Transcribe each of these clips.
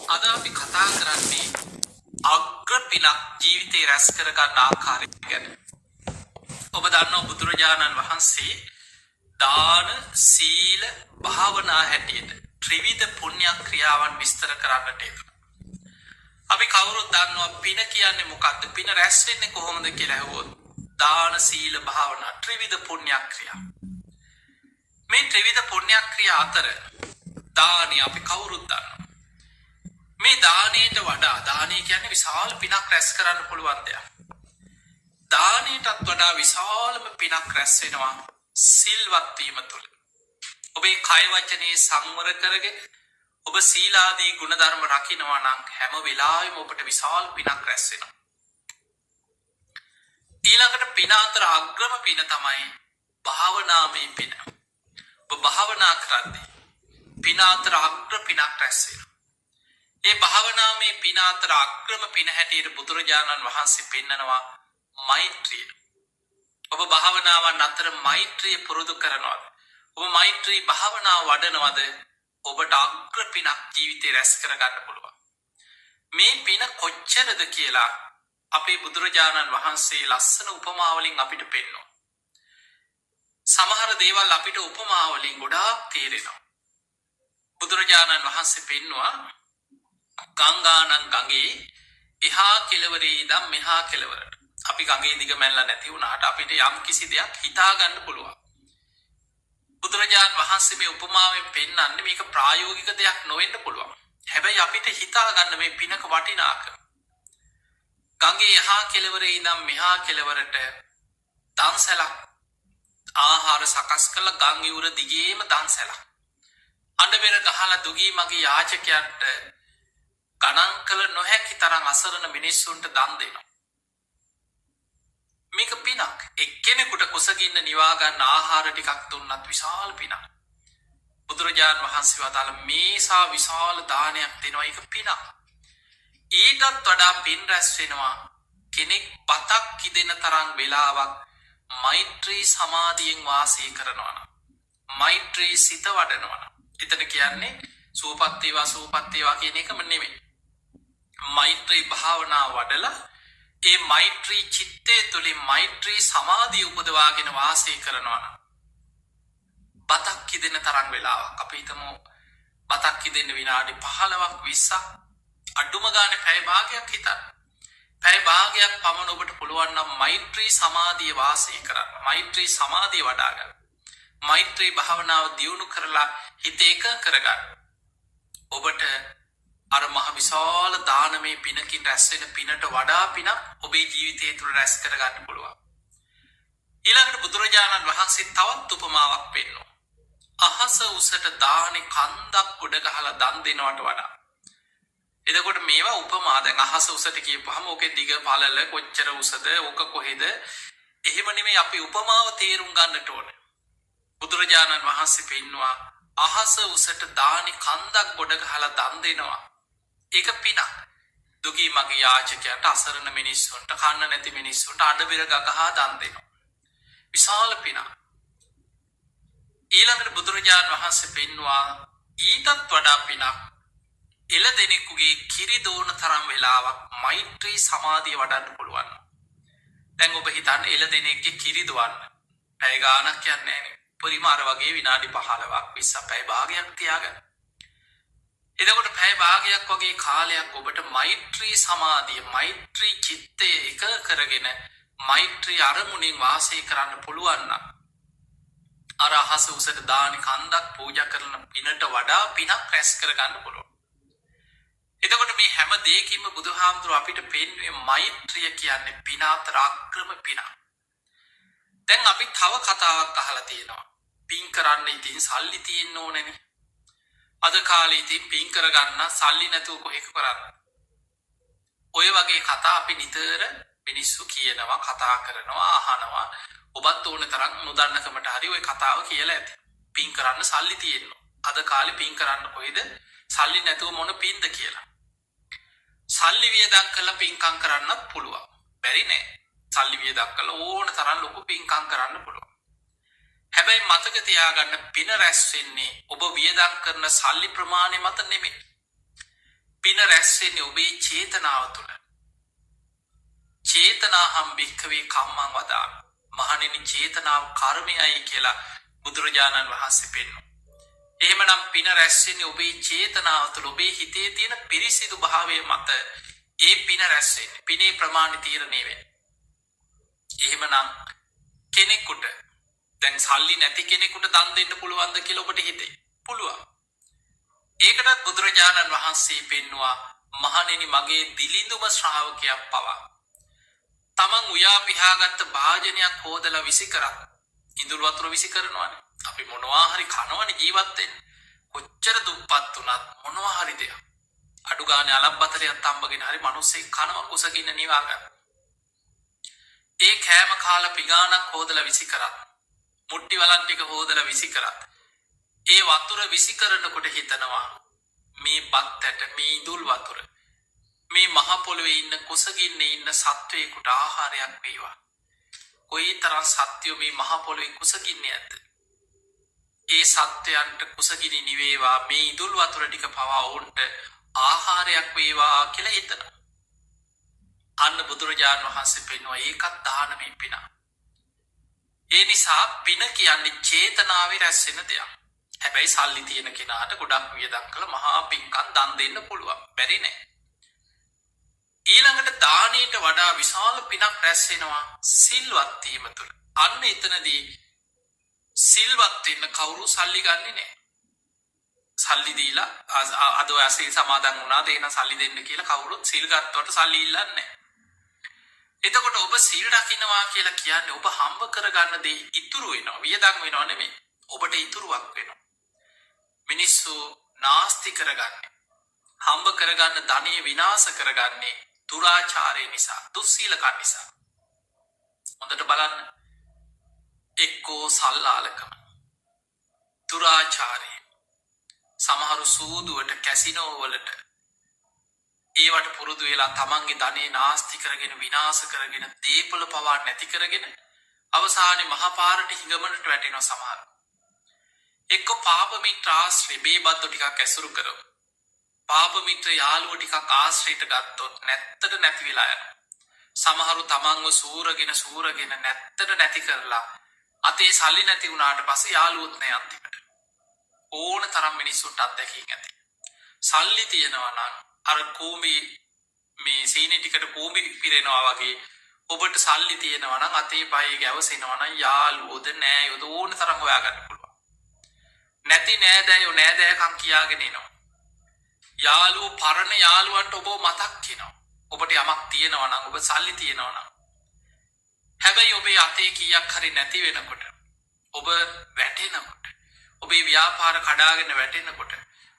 අද අපි කතා කරන්නේ අග්‍ර පිනක් ජීවිතේ රැස් කරගන්න ආකාරය ගැන. ඔබ දන්නවා බුදුරජාණන් වහන්සේ දාන, සීල, භාවනා හැටියට ත්‍රිවිධ පුණ්‍ය ක්‍රියාවන් විස්තර කරන්නට යෙදුණා. අපි කවුරුත් දන්නවා පින කියන්නේ මොකක්ද? පින රැස් වෙන්නේ කොහොමද කියලා අහුවොත් දාන, සීල, භාවනා ත්‍රිවිධ පුණ්‍ය ක්‍රියා. මේ ත්‍රිවිධ පුණ්‍ය ක්‍රියා අතර දානි අපි කවුරුත් දන්නවා. මේ දානයට වඩා දානය කියන්නේ විශාල පිනක් රැස් කරන්න පුළුවන් දෙයක්. දානයටත් වඩා විශාලම පිනක් රැස් වෙනවා සිල්වත් වීම තුළ. ඔබේ කය වචනේ සංවර කරගෙන ඔබ සීලාදී ගුණධර්ම රකින්නවා නම් හැම වෙලාවෙම ඔබට විශාල පිනක් රැස් වෙනවා. ඊළඟට පින අතර අග්‍රම පින තමයි භාවනාමය පින. ඔබ භාවනා කරද්දී පින අතර අග්‍ර පිනක් රැස් වෙනවා. ඒ භාවනාමය පින අතර අග්‍රම පින හැටියට බුදුරජාණන් වහන්සේ පෙන්නනවා මෛත්‍රිය. ඔබ භාවනාවන් අතර මෛත්‍රිය පුරුදු කරනවාද? ඔබ මෛත්‍රී භාවනාව වඩනවද? ඔබට අග්‍ර පිනක් ජීවිතේ රැස් කරගන්න පුළුවන්. මේ පින කොච්චරද කියලා අපේ බුදුරජාණන් වහන්සේ ලස්සන උපමාවලින් අපිට පෙන්වනවා. සමහර දේවල් අපිට උපමාවලින් ගොඩාක් තේරෙනවා. බුදුරජාණන් වහන්සේ පෙන්වුවා ගංගානම් ගඟේ එහා කෙළවරේ ඉඳන් මෙහා කෙළවරට. අපි ගඟේ දිග මැල්ල නැති වුණාට අපිට යම් කිසි දෙයක් හිතා ගන්න පුළුවන්. බුදුරජාණන් වහන්සේ මේ උපමාවෙන් පෙන්වන්නේ මේක ප්‍රායෝගික දෙයක් නොවෙන්න පුළුවන්. හැබැයි අපිට හිතා ගන්න මේ පිනක වටිනාකම. ගඟේ එහා කෙළවරේ ඉඳන් මෙහා කෙළවරට දන්සැලක් ආහාර සකස් කළ ගං ඉවුර දිගේම දන්සැලක්. අඬබෙර ගහලා දුගී මගේ යාචකයන්ට ගණන් කළ නොහැකි තරම් අසරණ මිනිස්සුන්ට දන් දෙනවා. මේක පිනක්. එක්කෙනෙකුට කුසගින්න නිවා ගන්න ආහාර ටිකක් දුන්නත් විශාල පිනක්. බුදුරජාණන් වහන්සේ වදාළ මේසා විශාල දානයක් දෙනවා. ඒක පිනක්. ඊටත් වඩා පින් රැස් වෙනවා කෙනෙක් බතක් කිදෙන තරම් වෙලාවක් මෛත්‍රී සමාධියෙන් වාසය කරනවා නම්, මෛත්‍රී සිත වඩනවා නම්. එතන කියන්නේ සූපත් වේවා කියන එකම නෙමෙයි. මෛත්‍රී භාවනා වඩලා ඒ මෛත්‍රී චිත්තය තුළින් මෛත්‍රී සමාධිය උපදවාගෙන වාසය කරනවා නම් බතක් කිදෙන තරම් වෙලාවක් අපි හිතමු බතක් කිදෙන්න විනාඩි 15ක් 20ක් අඩුම ගානේ පැය භාගයක් හිතන්න. පැය භාගයක් පමණ ඔබට පුළුවන් නම් මෛත්‍රී සමාධිය වාසය කරන්න. මෛත්‍රී සමාධිය වඩා ගන්න. මෛත්‍රී භාවනාව දියුණු කරලා හිත එක කරගන්න. ඔබට අර මහ විශාල දානමය පිනකින් රැස් වෙන පිනට වඩා පිනක් ඔබේ ජීවිතය තුළ රැස් කරගන්න පුළුවන්. ඊළඟට බුදුරජාණන් වහන්සේ තවත් උපමාවක් පෙන්වනවා. අහස උසට දානේ කන්දක් උඩ ගහලා දන් දෙනවට වඩා. එතකොට මේවා උපමා. දැන් අහස උසට කියපුවාම ඕකේ දිග පළල කොච්චර උසද, ඕක කොහෙද? එහෙම නෙමෙයි අපි උපමාව තේරුම් ගන්නට ඕනේ. බුදුරජාණන් වහන්සේ පෙන්වුවා අහස උසට දානේ කන්දක් ගොඩ ගහලා දන් දෙනවා. ඒක පිනක්. දුගී මගේ යාචකයන්ට, අසරණ මිනිස්සුන්ට, කන්න නැති මිනිස්සුන්ට අඬබෙර ගගහා දන් දෙනවා. විශාල පිනක්. ඊළඟට බුදුරජාණන් වහන්සේ පෙන්වුවා ඊටත් වඩා පිනක් එළදෙනෙකුගේ කිරි දෝන තරම් වෙලාවක් මෛත්‍රී සමාධිය වඩන්න පුළුවන්. දැන් ඔබ හිතන්න එළදෙනෙක්ගේ කිරි දොවන්න පැය ගාණක් යන්නේ නැහැ. පරිම අර වගේ විනාඩි 15ක් 20ක් පැය භාගයක් තියාගන්න. එතකොට පැය භාගයක් වගේ කාලයක් ඔබට මෛත්‍රී සමාධිය, මෛත්‍රී චිත්තය එක කරගෙන මෛත්‍රී අරමුණින් වාසය කරන්න පුළුවන් නම් අර අහස උසට දානි කන්දක් පූජා කරන පිනට වඩා පිනක් රැස් කරගන්න පුළුවන්. එතකොට මේ හැම දෙයකින්ම බුදුහාමුදුරුවෝ අපිට පෙන්වුවේ මෛත්‍රිය කියන්නේ පින අතර අග්‍රම පිනක්. දැන් අපි තව කතාවක් අහලා තියෙනවා. පින් කරන්න ඉතින් සල්ලි තියෙන්න ඕනේනේ. අද කාලේ ඉතින් පින් කරගන්න සල්ලි නැතුව කොහෙක කරන්නේ? ඔය වගේ කතා අපි නිතර මිනිස්සු කියනවා, කතා කරනවා, අහනවා. ඔබත් ඕන තරම් නොදන්නකමට හරි ඔය කතාව කියලා ඇති. පින් කරන්න සල්ලි තියෙනවා. අද කාලේ පින් කරන්න කොහෙද? සල්ලි නැතුව මොන පින්ද කියලා. සල්ලි වියදම් කරලා පින්කම් කරන්නත් පුළුවන්. බැරි නෑ. සල්ලි වියදම් කරලා ඕන තරම් ලොකු පින්කම් කරන්න පුළුවන්. හැබැයි මතක තියාගන්න පින රැස් වෙන්නේ ඔබ වියදම් කරන සල්ලි ප්‍රමාණය මත නෙමෙයි. රැස් වෙන්නේ ඔබේ චේතනාව තුළ. චේතනාහම් භික්ඛවේ කම්මං වදාමි. මහණෙනි චේතනාව කර්මයයි කියලා බුදුරජාණන් වහන්සේ පෙන්වනවා. එහෙමනම් පින රැස් වෙන්නේ ඔබේ චේතනාව තුළ, ඔබේ හිතේ තියෙන පිරිසිදු භාවය මත ඒ පින රැස් වෙන්නේ. පිනේ ප්‍රමාණය තීරණය වෙන්නේ. එහෙමනම් කෙනෙකුට දැන් සල්ලි නැති කෙනෙකුට දන් දෙන්න පුළුවන්ද කියලා ඔබට හිතේ? පුළුවන්. ඒකටත් බුදුරජාණන් වහන්සේ පෙන්නවා මහණෙනි මගේ දිලිඳුම ශ්‍රාවකයක් පවා තමන් උයා පිහාගත්ත භාජනයක් හෝදලා විසි කරත් ඉඳුල් වතුර විසි කරනවානේ. අපි මොනවා හරි කනවනේ ජීවත් වෙන්න. කොච්චර දුප්පත් වුණත් මොනවා හරි දෙයක් අඩු ගානේ අලබ්බතරයක් තම්බගෙන හරි මිනිස්සේ කනවා කුසගින්න නිවා ගන්න. ඒ කෑම කාලා පිගානක් හෝදලා විසි කරත්, මුට්ටි වලන් ටික හෝදලා විසි කරත්, ඒ වතුර විසි කරනකොට හිතනවා මේ බත් ඇට, මේ ඉඳුල් වතුර මේ මහ පොළොවේ ඉන්න කුසගින්නේ ඉන්න සත්වයෙකුට ආහාරයක් වේවා. කොයිතරම් සත්වයෝ මේ මහ පොළොවේ කුසගින්නේ ඇද්ද? ඒ සත්වයන්ට කුසගිනි නිවේවා, මේ ඉඳුල් වතුර ටික පවා ඔවුන්ට ආහාරයක් වේවා කියලා හිතනවා. අන්න බුදුරජාණන් වහන්සේ පෙන්වනවා ඒකත් දානමය පින. ඒ නිසා පින කියන්නේ චේතනාවේ රැස් වෙන දෙයක්. හැබැයි සල්ලි තියෙන කෙනාට ගොඩක් වියදම් කළ මහා පින්කම් දන් දෙන්න පුළුවන්. බැරි නෑ. ඊළඟට දානයට වඩා විශාල පිනක් රැස් වෙනවා සිල්වත් වීම තුළ. අන්න එතනදී සිල්වත් වෙන්න කවුරු සල්ලි ගන්නේ නෑ. සල්ලි දීලා අද ඔයසේ සමාදන් වුණාද එහෙනම් සල්ලි දෙන්න කියලා කවුරුත් සිල් ගත්තවට සල්ලි ඉල්ලන්නේ නෑ. එතකොට ඔබ සිල් රකින්නවා කියලා කියන්නේ ඔබ හම්බ කරගන්න දේ ඉතුරු වෙනවා. වියදම් වෙනව නෙමෙයි. ඔබට ඉතුරුවක් වෙනවා. මිනිස්සු නාස්ති කරගන්නේ, හම්බ කරගන්න ධනෙ විනාශ කරගන්නේ දුරාචාරය නිසා, දුස්සීලකම් නිසා. හොඳට බලන්න. එක්කෝ සල්ලාලකම, දුරාචාරය, සමහරු සූදුවට, කැසිනෝ වලට ඒවට පුරුදු වෙලා තමන්ගේ ධනෙ නාස්ති කරගෙන විනාශ කරගෙන දීපල පවා නැති කරගෙන අවසානයේ මහපාරට හිඟමනට වැටෙනවා සමහරු. එක්ක පාප මිත්‍ර ආශ්‍රය බේබද්දු ටිකක් ඇසුරු කරව. පාප මිත්‍ර යාළුවෝ ටිකක් ආශ්‍රයට ගත්තොත් නැත්තට නැති වෙලා යනවා. සමහරු තමන්ව සූරගෙන නැත්තට නැති කරලා අතේ සල්ලි නැති වුණාට පස්සේ යාළුවොත් නැහැ අන්තිමට. ඕන තරම් මිනිස්සුන්ට අත්දැකීම් ඇති. සල්ලි තියෙනවා නම් අර කූඹි මේ සීනි ටිකට කූඹි පිරෙනවා වගේ ඔබට සල්ලි තියෙනවා නම් අතේ පයේ ගැවසෙනවා නම් යාළුවෝද නෑයෝද ඕන තරම් හොයාගන්න පුළුවන්. නැති නෑදෑයෝ නෑදෑකම් කියාගෙන එනවා. යාළුවෝ පරණ යාළුවන්ට ඔබ මතක් වෙනවා. ඔබට යමක් තියෙනවා නම්, ඔබ සල්ලි තියෙනවා නම්. හැබැයි ඔබේ අතේ කීයක් හරි නැති වෙනකොට, ඔබ වැටෙනකොට, ඔබේ ව්‍යාපාර කඩාගෙන වැටෙනකොට,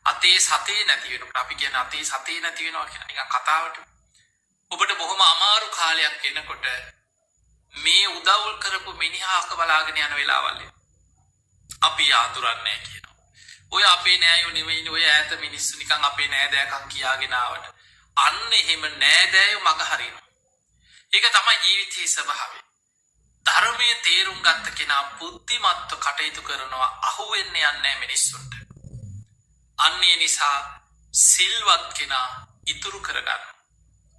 අතේ සතේ නැති වෙනකොට, අපි කියන අතේ සතේ නැති වෙනවා කියන නිකන් කතාවට, ඔබට බොහොම අමාරු කාලයක් එනකොට මේ උදව් කරපු මිනිහාක බලාගෙන යන වෙලාවල් අපි ආතුරන්නේ කියනවා. ඔය අපේ නෑයෝ නෙවෙයිනේ, ඔය ඈත මිනිස්සු නිකන් අපේ නෑදෑකම් කියාගෙන ආවට. අන්න එහෙම නෑදෑයෝ මග හරිනවා. ඒක තමයි ජීවිතයේ ස්වභාවය. ධර්මයේ තේරුම් ගත්ත කෙනා බුද්ධිමත්ව කටයුතු කරනවා, අහුවෙන්නේ නැහැ මිනිස්සුන්ට. අන්නේ නිසා සිල්වත් කෙනා ඉතුරු කරගන්න.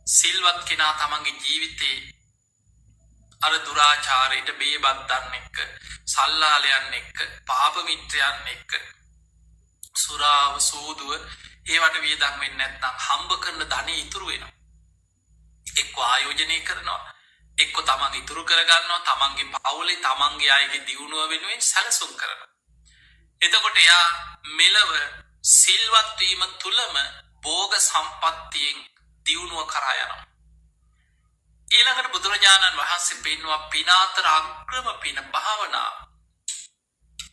සිල්වත් කෙනා තමන්ගේ ජීවිතේ අර දුරාචාරයට, බේබද්දන් එක්ක, සල්ලාලයන් එක්ක, පාප මිත්‍රයන් එක්ක, සුරාව සූදුව ඒවට වියදම් වෙන්නේ නැත්නම් හම්බ කරන ධනෙ ඉතුරු වෙනවා. එක්ක ආයෝජනය කරනවා, එක්ක තමන් ඉතුරු කරගන්නවා, තමන්ගේ පවුලේ තමන්ගේ අයගේ දියුණුව වෙනුවෙන් සැලසුම් කරනවා. එතකොට එයා මෙලව සිල්වත් වීම තුලම භෝග සම්පත්තියෙන් දියුණුව කරා යනවා. ඊළඟට බුදුරජාණන් වහන්සේ පෙන්වුවා පින අතර අග්‍රම පින භාවනාව.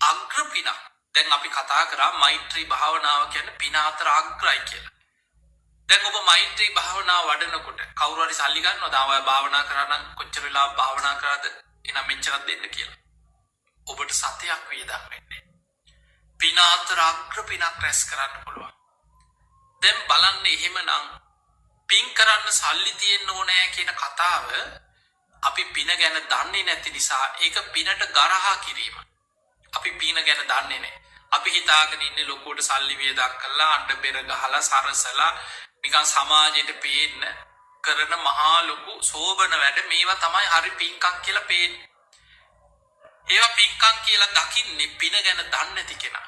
අග්‍ර පින. දැන් අපි කතා කරා මෛත්‍රී භාවනාව කියන්නේ පින අතර අග්‍රයි කියලා. දැන් ඔබ මෛත්‍රී භාවනාව වඩනකොට කවුරු හරි සල්ලි ගන්නවද? ආවය භාවනා කරා නම් කොච්චර වෙලා භාවනා කරාද? එනම් මෙච්චරක් දෙන්න කියලා. ඔබට සතයක් වේදක් වෙන්නේ. පින අතර අග්‍ර පිනක් රැස් කරන්න පුළුවන්. දැන් බලන්න එහෙමනම් පින් කරන්න සල්ලි තියෙන්න ඕනෑ කියන කතාව අපි පින ගැන දන්නේ නැති නිසා ඒක පිනට ගරහා කිරීම. අපි පින ගැන දන්නේ නැහැ. අපි හිතාගෙන ඉන්නේ ලොකුවට සල්ලි වියදම් කරලා අඬ බෙර ගහලා සරසලා නිකන් සමාජයට පේන්න කරන මහා ලොකු සෝබන වැඩ මේවා තමයි හරි පින්කම් කියලා පේන්නේ. ඒවා පින්කම් කියලා දකින්නේ පින ගැන දන්නේ නැති කෙනා.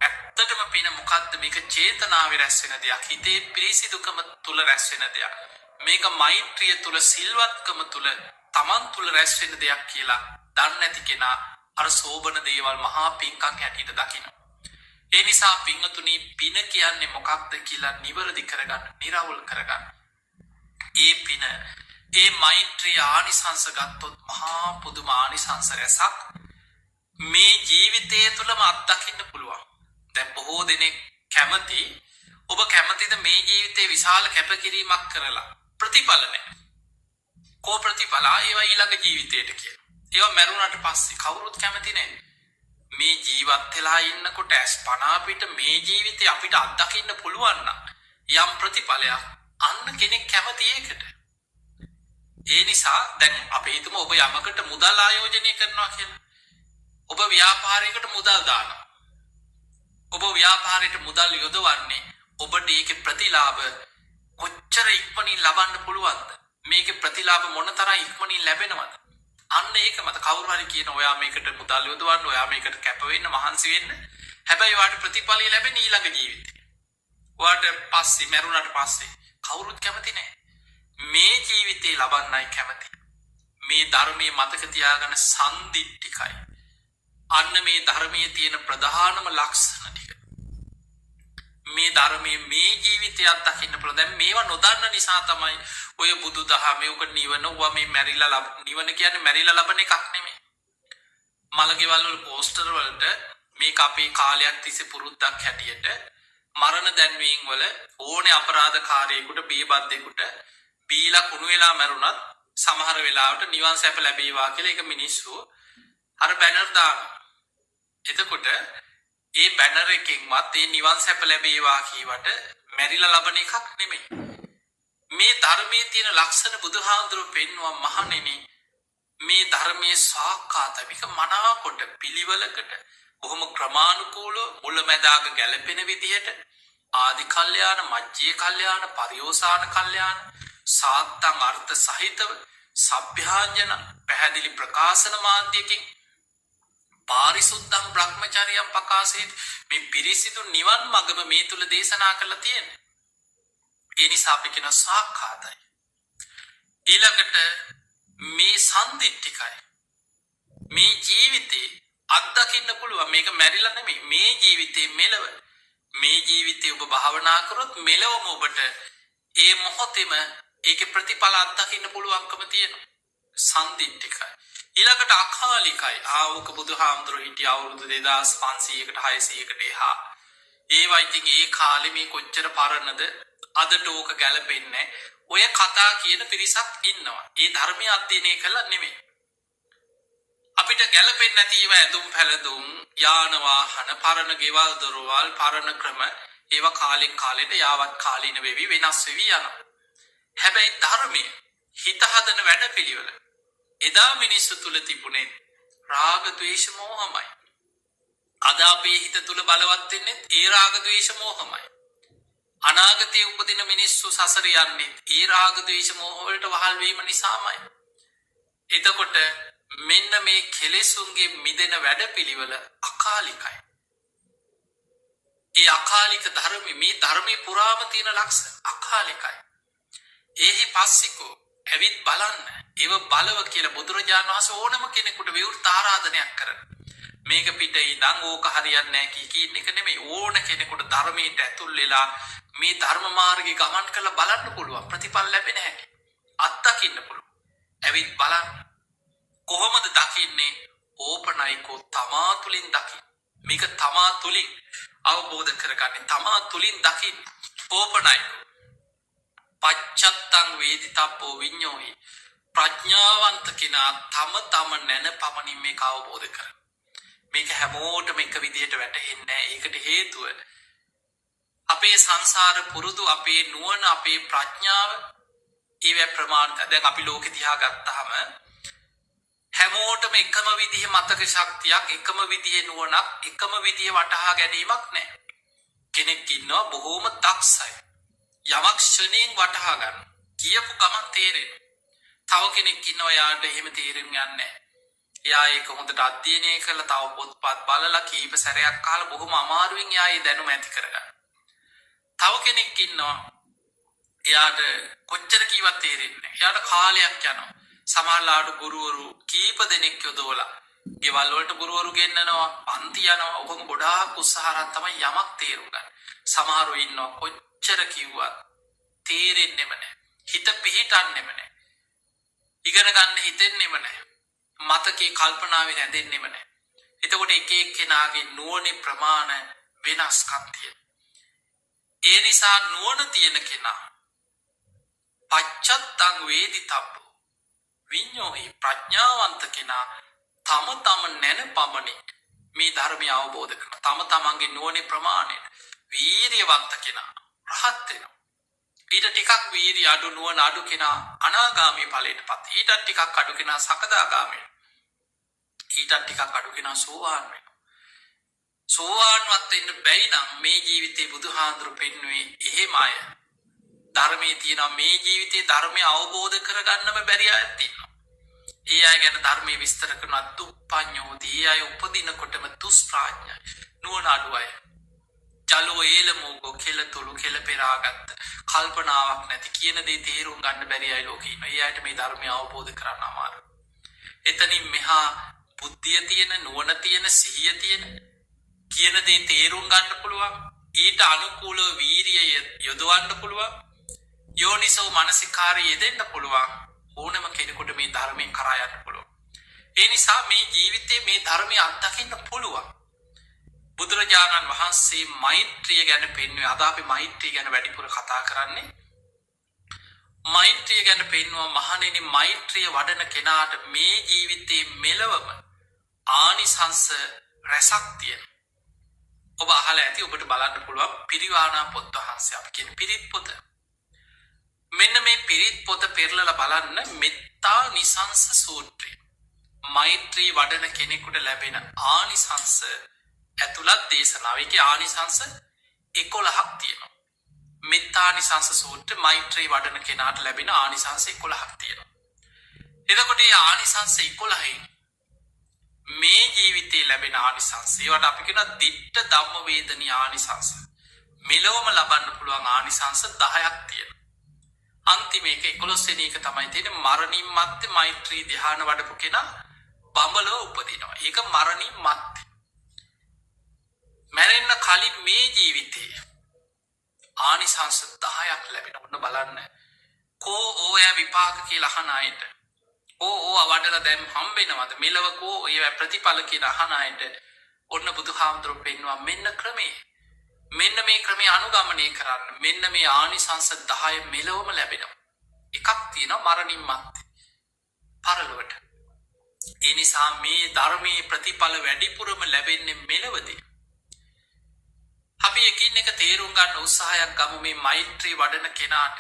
ඇත්තටම පින මොකද්ද? මේක චේතනාවේ රැස් වෙන දෙයක්. හිතේ පිරිසිදුකම තුල රැස් වෙන දෙයක්. මේක මෛත්‍රිය තුල සිල්වත්කම තුල තමන් තුල රැස් වෙන දෙයක් කියලා දන්නේ නැති කෙනා අර සෝබන දේවල් මහා පින්කම් හැටියට දකිනවා. ඒ නිසා පින්වතුනි පින කියන්නේ මොකක්ද කියලා නිවැරදි කරගන්න, නිරවුල් කරගන්න. ඒ පින ඒ මෛත්‍රී ආනිසංස ගත්තොත් මහා පුදුම ආනිසංස රැසක් මේ ජීවිතය තුළම අත්දකින්න පුළුවන්. දැන් බොහෝ දෙනෙක් කැමති, ඔබ කැමතිද මේ ජීවිතේ විශාල කැපකිරීමක් කරලා ප්‍රතිඵල නැහැ. කෝ ප්‍රතිඵල ඒවා ඊළඟ ජීවිතයට කියලා. ඒවා මැරුණාට පස්සේ කවුරුත් කැමති නැහැ. මේ ජීවත් වෙලා ඉන්නකොට අස්පනා පිට මේ ජීවිතේ අපිට අත්දකින්න පුළුවන් නම් යම් ප්‍රතිඵලයක් අන්න කෙනෙක් කැමති ඒකට. ඒ නිසා දැන් අපි හිතමු ඔබ යමකට මුදල් ආයෝජනය කරනවා කියලා. ඔබ ව්‍යාපාරයකට මුදල් දානවා. ඔබ ව්‍යාපාරයට මුදල් යොදවන්නේ ඔබට ඒකේ ප්‍රතිලාභ කොච්චර ඉක්මනින් ලබන්න පුළුවන්ද? මේකේ ප්‍රතිලාභ මොනතරම් ඉක්මනින් ලැබෙනවද? අන්න ඒක මත කවුරු හරි කියන ඔයා මේකට මුදල් යොදවන්න, ඔයා මේකට කැප වෙන්න, මහන්සි වෙන්න. හැබැයි ඔයාට ප්‍රතිඵලය ලැබෙන්නේ ඊළඟ ජීවිතේ. ඔයාට පස්සේ මරුණාට පස්සේ කවුරුත් කැමති නැහැ. මේ ජීවිතේ ලබන්නයි කැමති. මේ ධර්මයේ මතක තියාගන්න සම්දිට්ඨිකයි. අන්න මේ ධර්මයේ තියෙන ප්‍රධානම ලක්ෂණ ටික. මේ ධර්මයේ මේ ජීවිතයක් දකින්න පුළුවන්. දැන් මේවා නොදන්න නිසා තමයි ඔය බුදුදහමේ උක නිවන වුවා මේ මැරිලා නිවන කියන්නේ මැරිලා ලබන එකක් නෙමෙයි. මලකෙවල් වල පෝස්ටර් වලට මේක අපේ කාලයක් තිස්සේ පුරුද්දක් හැටියට මරණ දැන්වීම් වල ඕනේ අපරාධකාරයෙකුට බීබද්දෙකුට බීලා කුණු වෙලා මැරුණත් සමහර වෙලාවට නිවන් සැප ලැබේවා කියලා ඒක මිනිස්සු අර බැනර් දානවා. එතකොට ඒ බැනර් එකෙන්වත් ඒ නිවන් සැප ලැබේවා කියවට මැරිලා ලබන එකක් නෙමෙයි. මේ ධර්මයේ තියෙන ලක්ෂණ බුදුහාඳුරු පෙන්වුවා මහණෙනි. මේ ධර්මයේ සාක්කාතවික මනාකොට පිළිවෙලකට බොහොම ක්‍රමානුකූලව මුලැමැදාග ගැලපෙන විදිහට ආදි කල්යාණ, මජ්ජේ කල්යාණ, පරිෝසాన කල්යාණ, සාත්තං අර්ථ සහිතව සભ્યાංජන පැහැදිලි ප්‍රකාශන මාධ්‍යකින් පාරිසුද්ධං බ්‍රහ්මචර්යම් පකාශේති මේ පිරිසිදු නිවන් මඟම මේ තුල දේශනා කරලා තියෙනවා. ඒ නිසා අපි කියන සාක්කාතයි. ඊළඟට මේ සම්දිට්ඨිකයි. මේ ජීවිතේ අත්දකින්න පුළුවන්. මේක මැරිලා නෙමෙයි. මේ ජීවිතේ මෙලව. මේ ජීවිතේ ඔබ භාවනා කරොත් මෙලවම ඔබට ඒ මොහොතේම ඒකේ ප්‍රතිඵල අත්දකින්න පුළුවන්කම තියෙනවා. සම්දිට්ඨිකයි. ඊළඟට අකාලිකයි. ආවක බුදුහාමුදුරුවෝ හිටිය අවුරුදු 2500කට 600කට එහා. ඒවා ඉතින් ඒ කාලේ මේ කොච්චර පරණද අදට ඕක ගැලපෙන්නේ. ඔය කතා කියන පිරිසක් ඉන්නවා. ඒ ධර්මය අධ්‍යයනය කළා නෙමෙයි. අපිට ගැලපෙන්නේ නැති ඒවා ඇඳුම් පැළඳුම්, යාන වාහන, පරණ ගෙවල් දොරවල්, පරණ ක්‍රම ඒවා කාලෙන් කාලෙට යාවත් කාලීන වෙවි වෙනස් වෙවි යනවා. හැබැයි ධර්මය හිත හදන වැඩපිළිවෙල එදා මිනිස්සු තුල තිබුණේ රාග ద్వේෂ මෝහමයි. අද අපේ හිත තුල බලවත් වෙන්නේ ඒ රාග ద్వේෂ මෝහමයි. අනාගතයේ උපදින මිනිස්සු සසර යන්නේ ඒ රාග ద్వේෂ මෝහ වලට වහල් වීම නිසාමයි. එතකොට මෙන්න මේ කෙලෙසුන්ගේ මිදෙන වැඩපිළිවෙල අකාලිකයි. ඒ අකාලික ධර්මයේ මේ ධර්මයේ පුරාම තියෙන ලක්ෂණ අකාලිකයි. ඒහි පස්සිකෝ ඇවිත් බලන්න. ඒව බලව කියලා බුදුරජාණන් වහන්සේ ඕනම කෙනෙකුට විවෘත ආරාධනයක් කරනවා. මේක පිටේ ඉඳන් ඕක හරියන්නේ නැහැ කියන එක නෙමෙයි. ඕන කෙනෙකුට ධර්මයට ඇතුල් වෙලා මේ ධර්ම මාර්ගේ ගමන් කරලා බලන්න පුළුවන්. ප්‍රතිඵල ලැබෙන හැටි අත්දකින්න පුළුවන්. ඇවිත් බලන්න. කොහොමද දකින්නේ? ඕපනයිකෝ තමා තුලින් දකින්න. මේක තමා තුලින් අවබෝධ කරගන්නේ. තමා තුලින් දකින්න. ඕපනයිකෝ පච්චත්තං වේදිතප්පෝ විඤ්ඤෝහි ප්‍රඥාවන්ත කෙනා තම තම නැන පමණින් මේක අවබෝධ කරගන්න. මේක හැමෝටම එක විදිහට වැටහෙන්නේ නැහැ. ඒකට හේතුව අපේ සංසාර පුරුදු, අපේ නුවණ, අපේ ප්‍රඥාව ඒව ප්‍රමාණ. දැන් අපි ලෝකෙ දිහා ගත්තාම හැමෝටම එකම විදිහේ මතක ශක්තියක්, එකම විදිහේ නුවණක්, එකම විදිහේ වටහා ගැනීමක් නැහැ. කෙනෙක් ඉන්නවා බොහෝම දක්ෂයි. යමක් ෂණයෙන් වටහා ගන්න. කියපු ගමන් තේරෙනවා. තව කෙනෙක් ඉන්නවා යාට එහෙම තේරුම් යන්නේ නැහැ. එයා ඒක හොඳට අධ්‍යයනය කරලා තව පොත්පත් බලලා කීප සැරයක් අහලා බොහොම අමාරුවෙන් එයා ඒ දැනුම ඇති කරගන්න. තව කෙනෙක් ඉන්නවා එයාට කොච්චර කීවත් තේරෙන්නේ නැහැ. එයාට කාලයක් යනවා. සමහරලාට ගුරුවරු කීප දෙනෙක් යොදවලා ගෙවල් වලට ගුරුවරු ගෙන්නනවා, පන්ති යනවා. ඔහොම ගොඩාක් උත්සාහරන් තමයි යමක් තේරුම් ගන්න. සමහරව ඉන්නවා කොච්චර කිව්වත් තේරෙන්නෙම නැහැ. හිත පිහිටන්නෙම නැහැ. ඉගෙන ගන්න හිතෙන්නෙම නැහැ. මතකේ කල්පනාවේ රැඳෙන්නෙම නැහැ. එතකොට එක එක්කෙනාගේ නුවණේ ප්‍රමාණය වෙනස්කම් තියෙනවා. ඒ නිසා නුවණ තියෙන කෙනා පච්චත්තං වේදිතබ්බෝ විඤ්ඤෝහි ප්‍රඥාවන්ත කෙනා තම තම නැන පමණින් මේ ධර්මය අවබෝධ කරනවා. තම තමන්ගේ නුවණේ ප්‍රමාණයට වීරියවන්ත කෙනා රහත් වෙනවා. ඊට ටිකක් වීරිය අඩු නුවණ අඩු කෙනා අනාගාමී ඵලයටපත්. ඊට ටිකක් අඩු කෙනා සකදාගාමී. ඊට ටිකක් අඩු කෙනා සෝවාන් වෙනවා. සෝවාන්වත් වෙන්න බැරි නම් මේ ජීවිතේ බුදුහාඳුරු පෙන්වුවේ එහෙම අය. ධර්මයේ තියෙනවා මේ ජීවිතේ ධර්මය අවබෝධ කරගන්නම බැරි අයත් ඉන්නවා. ඒ අය ගැන ධර්මයේ විස්තර කරන දුප්පඤ්ඤෝදී ඒ අය උපදිනකොටම දුෂ්ප්‍රඥයි. නුවණ අඩු අය. ජලෝ ඒලමෝගෝ කෙලතුළු කෙල පෙරාගත්ත කල්පනාවක් නැති කියන දේ තේරුම් ගන්න බැරි අය ලෝකේ ඉන්නවා. ඒ අයට මේ ධර්මය අවබෝධ කරගන්න අමාරුයි. එතනින් මෙහා බුද්ධිය තියෙන නුවණ තියෙන සිහිය තියෙන කියන දේ තේරුම් ගන්න පුළුවන්. ඊට අනුකූලව වීරිය යොදවන්න පුළුවන්. යෝනිසෝ මනසිකාරය යෙදෙන්න පුළුවන්. ඕනම කෙනෙකුට මේ ධර්මයෙන් කරා යන්න පුළුවන්. ඒ නිසා මේ ජීවිතේ මේ ධර්මය අත්දකින්න පුළුවන්. බුදුරජාණන් වහන්සේ මෛත්‍රිය ගැන පෙන්වුවේ. අද අපි මෛත්‍රිය ගැන වැඩිපුර කතා කරන්නේ. මෛත්‍රිය ගැන පෙන්වුවා මහණෙනි මෛත්‍රිය වඩන කෙනාට මේ ජීවිතේ මෙලවම ආනිසංස රැසක් තියෙනවා. ඔබ අහලා ඇති ඔබට බලන්න පුළුවන් පිරිවානා පොත් වහන්සේ අපි කියන පිරිත් පොත. මෙන්න මේ පිරිත් පොත පෙරලලා බලන්න මෙත්තා නිසංස සූත්‍රය. මෛත්‍රී වඩන කෙනෙකුට ලැබෙන ආනිසංස ඇතුළත් දේශනාව. ඒකේ ආනිසංස 11ක් තියෙනවා. මෙත්තා නිසංස සූත්‍රය මෛත්‍රී වඩන කෙනාට ලැබෙන ආනිසංස 11ක් තියෙනවා. එතකොට මේ ආනිසංස 11න් මේ ජීවිතේ ලැබෙන ආනිසංස ඒවට අපි කියන දිට්ඨ ධම්ම වේදනී ආනිසංස. මෙලොවම ලබන්න පුළුවන් ආනිසංස 10ක් තියෙනවා. අන්තිම එක 11 වෙනි එක තමයි තියෙන්නේ මරණින් මත්තේ මෛත්‍රී ධ්‍යාන වඩපු කෙනා බඹලව උපදිනවා. ඒක මරණින් මත්තේ. මැරෙන්න කලින් මේ ජීවිතේ ආනිසංස 10ක් ලැබෙනවා. ඔන්න බලන්න. කෝ ඕය විපාක කියලා අහන අයට ඕ වඩලා දැන් හම්බෙනවද මෙලව කෝ ඔය ප්‍රතිඵල කියලා අහන අයට ඔන්න බුදුහාමුදුරුවෝ පෙන්වුවා මෙන්න ක්‍රමේ. මෙන්න මේ ක්‍රමය අනුගමනය කරන්න. මෙන්න මේ ආනිසංස 10 මෙලොවම ලැබෙනවා. එකක් තියෙනවා මරණින් මත්තේ පරලොවට. ඒ නිසා මේ ධර්මයේ ප්‍රතිඵල වැඩිපුරම ලැබෙන්නේ මෙලවදී. අපි එකින් එක තේරුම් ගන්න උත්සාහයක් ගමු මේ මෛත්‍රී වඩන කෙනාට.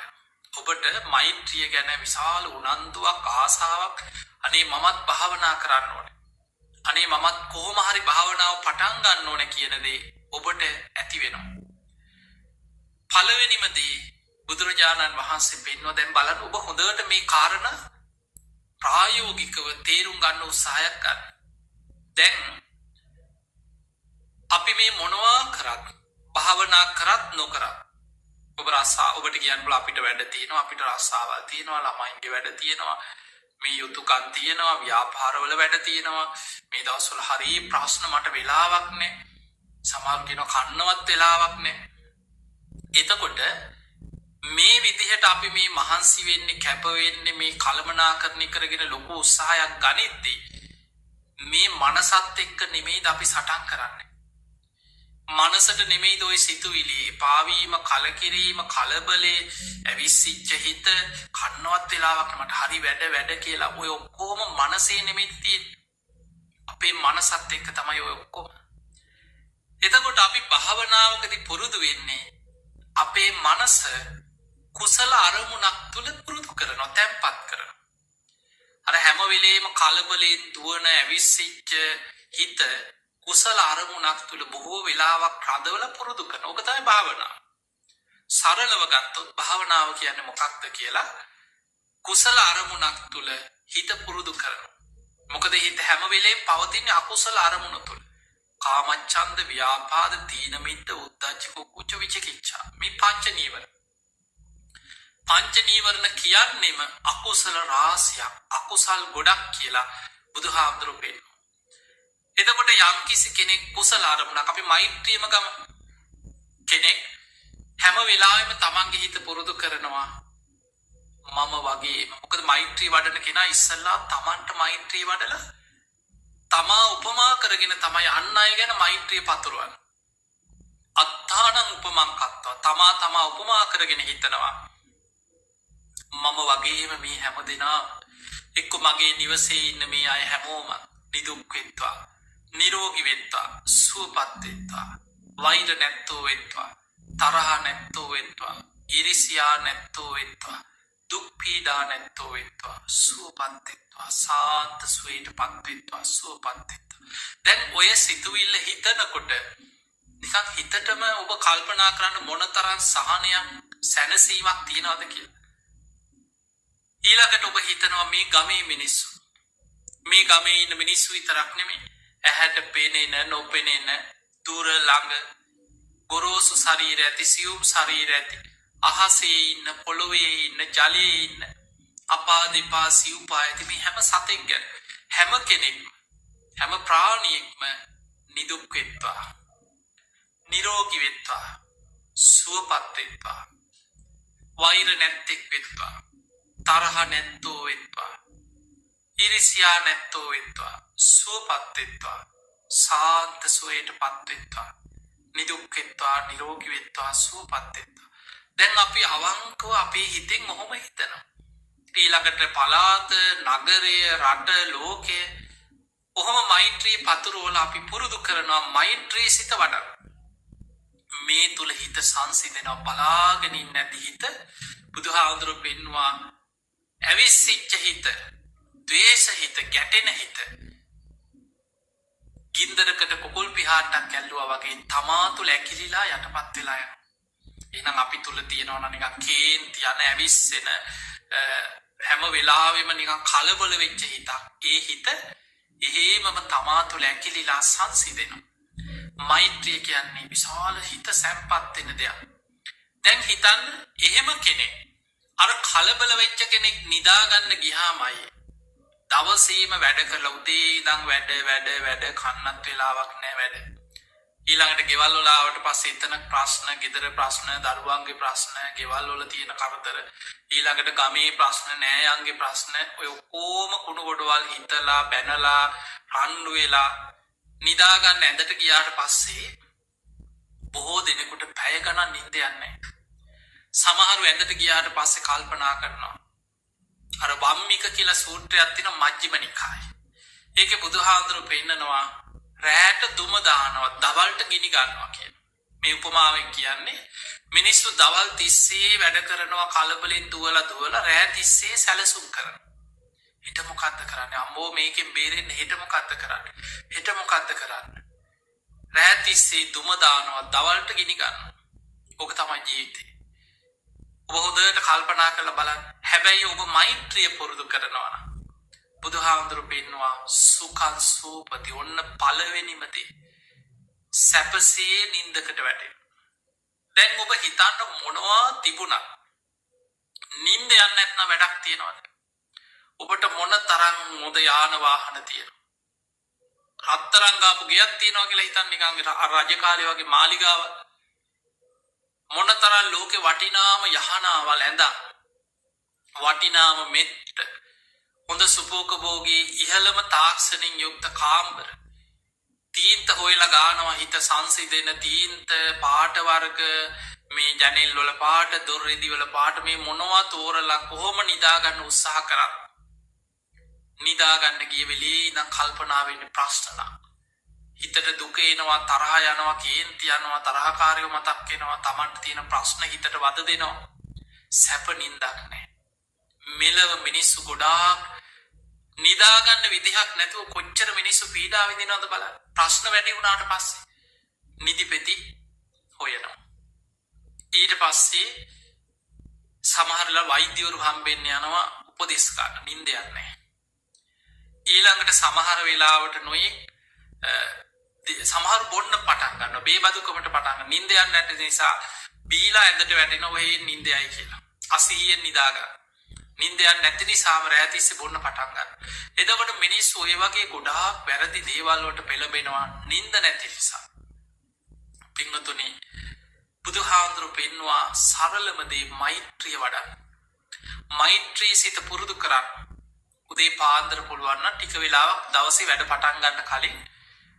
ඔබට මෛත්‍රිය ගැන විශාල උනන්දුවක් ආසාවක් අනේ මමත් භාවනා කරන්න ඕනේ. අනේ මමත් කොහොම හරි භාවනාව පටන් ගන්න ඕනේ කියන දේ ඔබට ඇති වෙනවා. පළවෙනිම දේ බුදුරජාණන් වහන්සේ පෙන්වුවා දැන් බලන්න ඔබ හොඳට මේ කාරණා ප්‍රායෝගිකව තේරුම් ගන්න උත්සාහයක් ගන්න. දැන් අපි මේ මොනවා කරත් භාවනා කරත් නොකරත් ඔබ රසා ඔබට කියන්න බල අපිට වැඩ තියෙනවා අපිට රස්සාවල් තියෙනවා ළමයින්ගේ වැඩ තියෙනවා මේ යුතුයකම් තියෙනවා ව්‍යාපාරවල වැඩ තියෙනවා මේ දවස්වල හරි ප්‍රශ්න මට වෙලාවක් නැහැ. සමහර කෙනා කන්නවත් වෙලාවක් නැහැ. එතකොට මේ විදිහට අපි මේ මහන්සි වෙන්නේ කැප වෙන්නේ මේ කලමනාකරණය කරගෙන ලොකු උත්සාහයක් ගනිද්දී මේ මනසත් එක්ක නෙමෙයිද අපි සටන් කරන්නේ. මනසට නෙමෙයිද ඔය සිතුවිලි පාවීම කලකිරීම කලබලේ ඇවිස්සිච්ච හිත කන්නවත් වෙලාවක් මට හරි වැඩ කියලා ඔය ඔක්කොම මනසේ නෙමෙයි තියෙන්නේ. අපේ මනසත් එක්ක තමයි ඔය ඔක්කොම. එතකොට අපි භාවනාවකදී පුරුදු වෙන්නේ අපේ මනස කුසල අරමුණක් තුල පුරුදු කරනවා තැම්පත් කරනවා. අර හැම වෙලේම කලබලේ දුවන ඇවිස්සිච්ච හිත කුසල අරමුණක් තුල බොහෝ වෙලාවක් රඳවලා පුරුදු කරනවා. ඕක තමයි භාවනාව. සරලව ගත්තොත් භාවනාව කියන්නේ මොකක්ද කියලා කුසල අරමුණක් තුල හිත පුරුදු කරනවා. මොකද හිත හැම වෙලේම පවතින්නේ අකුසල අරමුණ තුල. කාමච්ඡන්ද, ව්‍යාපාද, තීන මිද්ද, උද්ධච්ච, කුච්ච විචිකිච්ඡා. මේ පංච නීවරණ. පංච නීවරණ කියන්නේම අකුසල රාශියක්, අකුසල් ගොඩක් කියලා බුදුහාමුදුරුවෝ පෙන්නනවා. එතකොට යම්කිසි කෙනෙක් කුසල අරමුණක් අපි මෛත්‍රියම ගමු. කෙනෙක් හැම වෙලාවෙම තමන්ගේ හිත පුරුදු කරනවා මම වගේ. මොකද මෛත්‍රී වඩන කෙනා ඉස්සල්ලා තමන්ට මෛත්‍රී වඩලා තමා උපමා කරගෙන තමයි අන් අය ගැන මෛත්‍රිය පතුරවන්නේ. අත්තානං උපමං කත්වා. තමා උපමා කරගෙන හිතනවා මම වගේම මේ හැම දෙනා එක්ක මගේ නිවසේ ඉන්න මේ අය හැමෝම නිදුක් වෙත්වා, නිරෝගී වෙත්වා, සුවපත් වෙත්වා, වෛර නැත්තෝ වෙත්වා, තරහ නැත්තෝ වෙත්වා, ඉරිසියා නැත්තෝ වෙත්වා, දුක් පීඩා නැත්තෝ වෙත්වා, සුවපත් වෙත්වා, සාන්ත සුවයට පත් වෙත්වා, සුවපත් වෙත්වා. දැන් ඔය සිතුවිල්ල හිතනකොට නිකන් හිතටම ඔබ කල්පනා කරන්න මොනතරම් සහනයක්, සැනසීමක් තියනවද කියලා. ඊළඟට ඔබ හිතනවා මේ ගමේ මිනිස්සු, මේ ගමේ ඉන්න මිනිස්සු විතරක් නෙමෙයි, ඇහැට පෙනෙන, නොපෙනෙන, දුර ළඟ, ගොරෝසු ශරීර ඇති, සියුම් ශරීර ඇති, අහසේ ඉන්න, පොළොවේ ඉන්න, ජලයේ ඉන්න, අපා දෙපා සිව්පා ඇති මේ හැම සතෙක් ගැන, හැම කෙනෙක්ම, හැම ප්‍රාණියෙක්ම නිදුක් වෙත්වා, නිරෝගී වෙත්වා, සුවපත් වෙත්වා, වෛර නැත්තෙක් වෙත්වා, තරහ නැත්තෝ වෙත්වා, ඉරිසියා නැත්තෝ වෙත්වා, සුවපත් වෙත්වා, සාන්ත සුවයට පත් වෙත්වා, නිදුක් වෙත්වා, නිරෝගී වෙත්වා, සුවපත් වෙත්වා. දැන් අපි අවංකව අපේ හිතෙන් මොහොම හිතනවා. ඊළඟට පලාත, නගරය, රට, ලෝකය ඔහොම මෛත්‍රී පතුරවලා අපි පුරුදු කරනවා මෛත්‍රී සිත වඩන්න. මේ තුල හිත සංසිඳෙනවා. බලාගෙන ඉන්න නැති හිත බුදුහාමුදුරුවෝ පෙන්නවා ඇවිස්සිච්ච හිත, ද්වේෂ හිත, ගැටෙන හිත ගින්දරකට කුකුල් පිහාටක් ඇල්ලුවා වගේ තමා තුළ ඇකිලිලා යටපත් වෙලා යනවා. එහෙනම් අපි තුල තියෙනවා නිකන් කේන්ති යන ඇවිස්සෙන හැම වෙලාවෙම නිකන් කලබල වෙච්ච හිතක්. ඒ හිත එහෙමම තමා තුළ ඇකිලිලා සංසිඳෙනවා. මෛත්‍රිය කියන්නේ විශාල හිත සැම්පත් වෙන දෙයක්. දැන් හිතන්න එහෙම කෙනෙක් අර කලබල වෙච්ච කෙනෙක් නිදාගන්න ගියාමයි දවසේම වැඩ කරලා උදේ ඉඳන් වැඩ කන්නත් වෙලාවක් නැහැ වැඩ. ඊළඟට ගෙවල් වල ආවට පස්සේ එතන ප්‍රශ්න, ගෙදර ප්‍රශ්න, දරුවන්ගේ ප්‍රශ්න, ගෙවල් වල තියෙන කරදර, ඊළඟට ගමේ ප්‍රශ්න, නෑයන්ගේ ප්‍රශ්න, ඔය ඔක්කොම කුණු ගොඩවල් හිතලා බැනලා රණ්ඩු වෙලා නිදා ගන්න ඇඳට ගියාට පස්සේ බොහෝ දිනෙකට පැය ගණන් නිින්ද යන්නේ නැහැ. සමහරු ඇඳට ගියාට පස්සේ කල්පනා කරනවා අර වම්මික කියලා සූත්‍රයක් තියෙන මජ්ක්‍ධිම නිකායේ. ඒකේ බුදුහාඳුරු පෙන්නනවා රැට දුම දානවා, දවල්ට ගිනි ගන්නවා කියන. මේ උපමාවෙන් කියන්නේ මිනිස්සු දවල් තිස්සේ වැඩ කරනවා, කලබලෙන් දුවලා රෑ තිස්සේ සැලසුම් කරනවා. හෙට මොකද්ද කරන්නේ? අම්මෝ මේකෙන් බේරෙන්න හෙට මොකද්ද කරන්නේ? හෙට මොකද්ද කරන්නේ? රෑ තිස්සේ දුම දානවා, දවල්ට ගිනි ගන්නවා. ඕක තමයි ජීවිතේ. ඔබ හොඳට කල්පනා කරලා බලන්න. හැබැයි ඔබ මෛත්‍රිය පුරුදු කරනවා නම් බුදුහාමුදුරු පෙන්නවා සුඛං සූපති. ඔන්න පළවෙනිම දේ. සැපසේ නින්දකට වැටෙන. දැන් ඔබ හිතන්න මොනවා තිබුණා නින්ද යන්නේ නැත්නම් වැඩක් තියනවද? ඔබට මොන තරම් මොද යාන වාහන තියෙනවා. හතරං ගාපු ගෙයක් තියනවා කියලා හිතන්න නිකන් රජකාරී වගේ මාලිගාවක්. මොනතරම් ලෝකේ වටිනාම යහනාවල් ඇඳන් වටිනාම මෙට්ට හොඳ සුපෝකභෝගී ඉහළම තාක්ෂණින් යුක්ත කාමර තීන්ත හොයලා ගානවා හිත සංසිඳෙන තීන්ත පාට වර්ග මේ ජනෙල් වල පාට දොර රෙදි වල පාට මේ මොනවා තෝරලා කොහොම නිදා ගන්න උත්සාහ කරත් නිදා ගන්න ගිය වෙලේ ඉඳන් කල්පනා වෙන්නේ ප්‍රශ්න. හිතට දුක එනවා, තරහ යනවා, කේන්ති යනවා, තරහකාරයෝ මතක් වෙනවා, Tamanට තියෙන ප්‍රශ්න හිතට වද දෙනවා. සැප නින්දක් නැහැ. මෙලව මිනිස්සු ගොඩාක් නිදා ගන්න විදිහක් නැතුව කොච්චර මිනිස්සු පීඩා විඳිනවද බලන්න. ප්‍රශ්න වැඩි වුණාට පස්සේ නිදිපෙති හොයනවා. ඊට පස්සේ සමහරලා වෛද්‍යවරු හම්බෙන්න යනවා උපදෙස් ගන්න නිින්දයක් නැහැ. ඊළඟට සමහර වෙලාවට නොයේ සමහර බොන්න පටන් ගන්නවා බේබදුකමට පටන් ගන්න නිින්ද යන්නේ නැති නිසා බීලා ඇඳට වැටෙනවා ඔය නිින්දයයි කියලා. අසිහියෙන් නිදා ගන්න. නිින්ද යන්නේ නැති නිසාම රැය තිස්සේ බොන්න පටන් ගන්න. එතකොට මිනිස්සු ඔය වගේ ගොඩාක් වැරදි දේවල් වලට පෙළඹෙනවා නිින්ද නැති නිසා. පින්වතුනි බුදුහාඳුරු පෙන්වා සරලම දේ මෛත්‍රිය වඩන්න. මෛත්‍රී සිත පුරුදු කරන්න. උදේ පාන්දර පුළුවන් නම් ටික වෙලාවක් දවසේ වැඩ පටන් ගන්න කලින්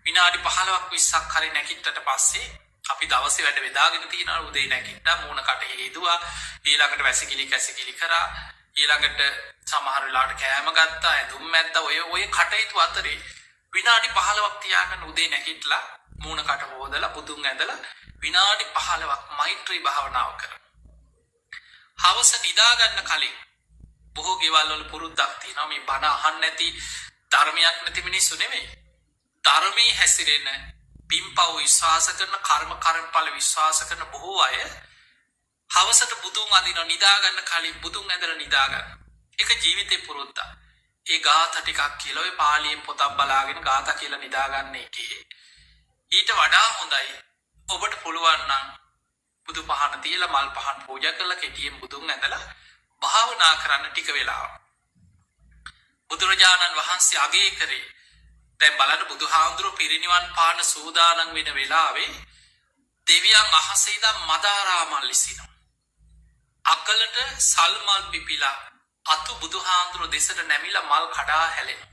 විනාඩි 15ක් 20ක් හරි නැගිට්ටට පස්සේ අපි දවසේ වැඩ වෙදාගෙන තියනවා. උදේ නැගිට්ටා මූණ කට හේදුවා, ඊළඟට වැසිකිලි කැසිකිලි කරා, ඊළඟට සමහර වෙලාවට කෑම ගත්තා, ඇඳුම් මැද්දා. ඔය කටයුතු අතරේ විනාඩි 15ක් තියාගෙන උදේ නැගිටලා මූණ කට හොදලා බුදුන් ඇඳලා විනාඩි 15ක් මෛත්‍රී භාවනාව කරනවා. හවස නිදා ගන්න කලින් බොහෝ ගෙවල් වල පුරුද්දක් තියෙනවා මේ බණ අහන්න නැති ධර්මයක් නැති මිනිස්සු නෙමෙයි. ධර්මයේ හැසිරෙන පින්පව් විශ්වාස කරන කර්මඵල විශ්වාස කරන බොහෝ අය හවසට බුදුන් අදින නිදා ගන්න කලින් බුදුන් ඇඳලා නිදා ගන්න. ඒක ජීවිතේ පුරුද්දක්. ඒ ගාථා ටිකක් කියලා ඔය පාලියෙන් පොතක් බලාගෙන ගාථා කියලා නිදා ගන්න එකේ ඊට වඩා හොඳයි ඔබට පුළුවන් නම් බුදු පහන තියලා මල් පහන් පූජා කරලා කෙටියෙන් බුදුන් ඇඳලා භාවනා කරන්න ටික වෙලාවක්. බුදුරජාණන් වහන්සේ අගය කරේ දැන් බලන්න බුදුහාඳුරු පිරිනිවන් පාන සූදානම් වෙන වෙලාවේ දෙවියන් අහසේ ඉඳන් මදාරා මල් ඉසිනවා. අකලට සල් මල් පිපිලා අතු බුදුහාඳුරු දෙසට නැමිලා මල් කඩා හැලෙනවා.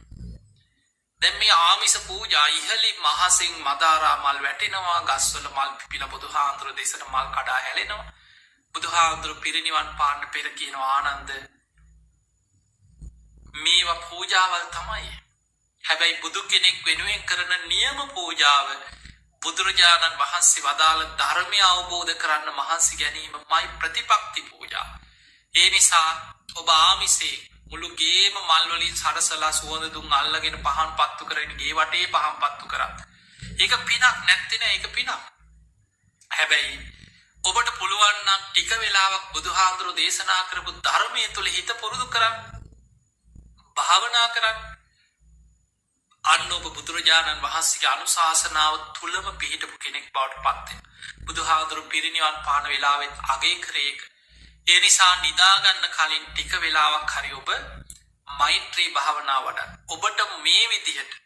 දැන් මේ ආමිස පූජා ඉහළින් මහසින් මදාරා මල් වැටෙනවා, ගස්වල මල් පිපිලා බුදුහාඳුරු දෙසට මල් කඩා හැලෙනවා. බුදුහාඳුරු පිරිනිවන් පාන්න පෙර කියනවා ආනන්ද මේවා පූජාවල් තමයි. හැබැයි බුදු කෙනෙක් වෙනුවෙන් කරන නියම පූජාව බුදුරජාණන් වහන්සේ වදාළ ධර්මය අවබෝධ කරන්න මහන්සි ගැනීමයි ප්‍රතිපක්ති පූජා. ඒ නිසා ඔබ ආමිසේ මුළු ගේම මල්වලින් සරසලා සුවඳ දුම් අල්ලගෙන පහන් පත්තු කරගෙන ගේ වටේ පහන් පත්තු කරත් ඒක පිනක් නැත්තේ නෑ. ඒක පිනක්. හැබැයි ඔබට පුළුවන් නම් ටික වෙලාවක් බුදුහාඳුරු දේශනා කරපු ධර්මයේ තුල හිත පුරුදු කරන්න. භාවනා කරන්න. අන්න ඔබ බුදුරජාණන් වහන්සේගේ අනුශාසනාව තුලම පිහිටපු කෙනෙක් බවට පත් වෙනවා. බුදුහාඳුරු පිරිනිවන් පාන වෙලාවෙත් අගය කරේ ඒක. ඒ නිසා නිදා ගන්න කලින් ටික වෙලාවක් හරි ඔබ මෛත්‍රී භාවනාව වඩන්න. ඔබට මේ විදිහට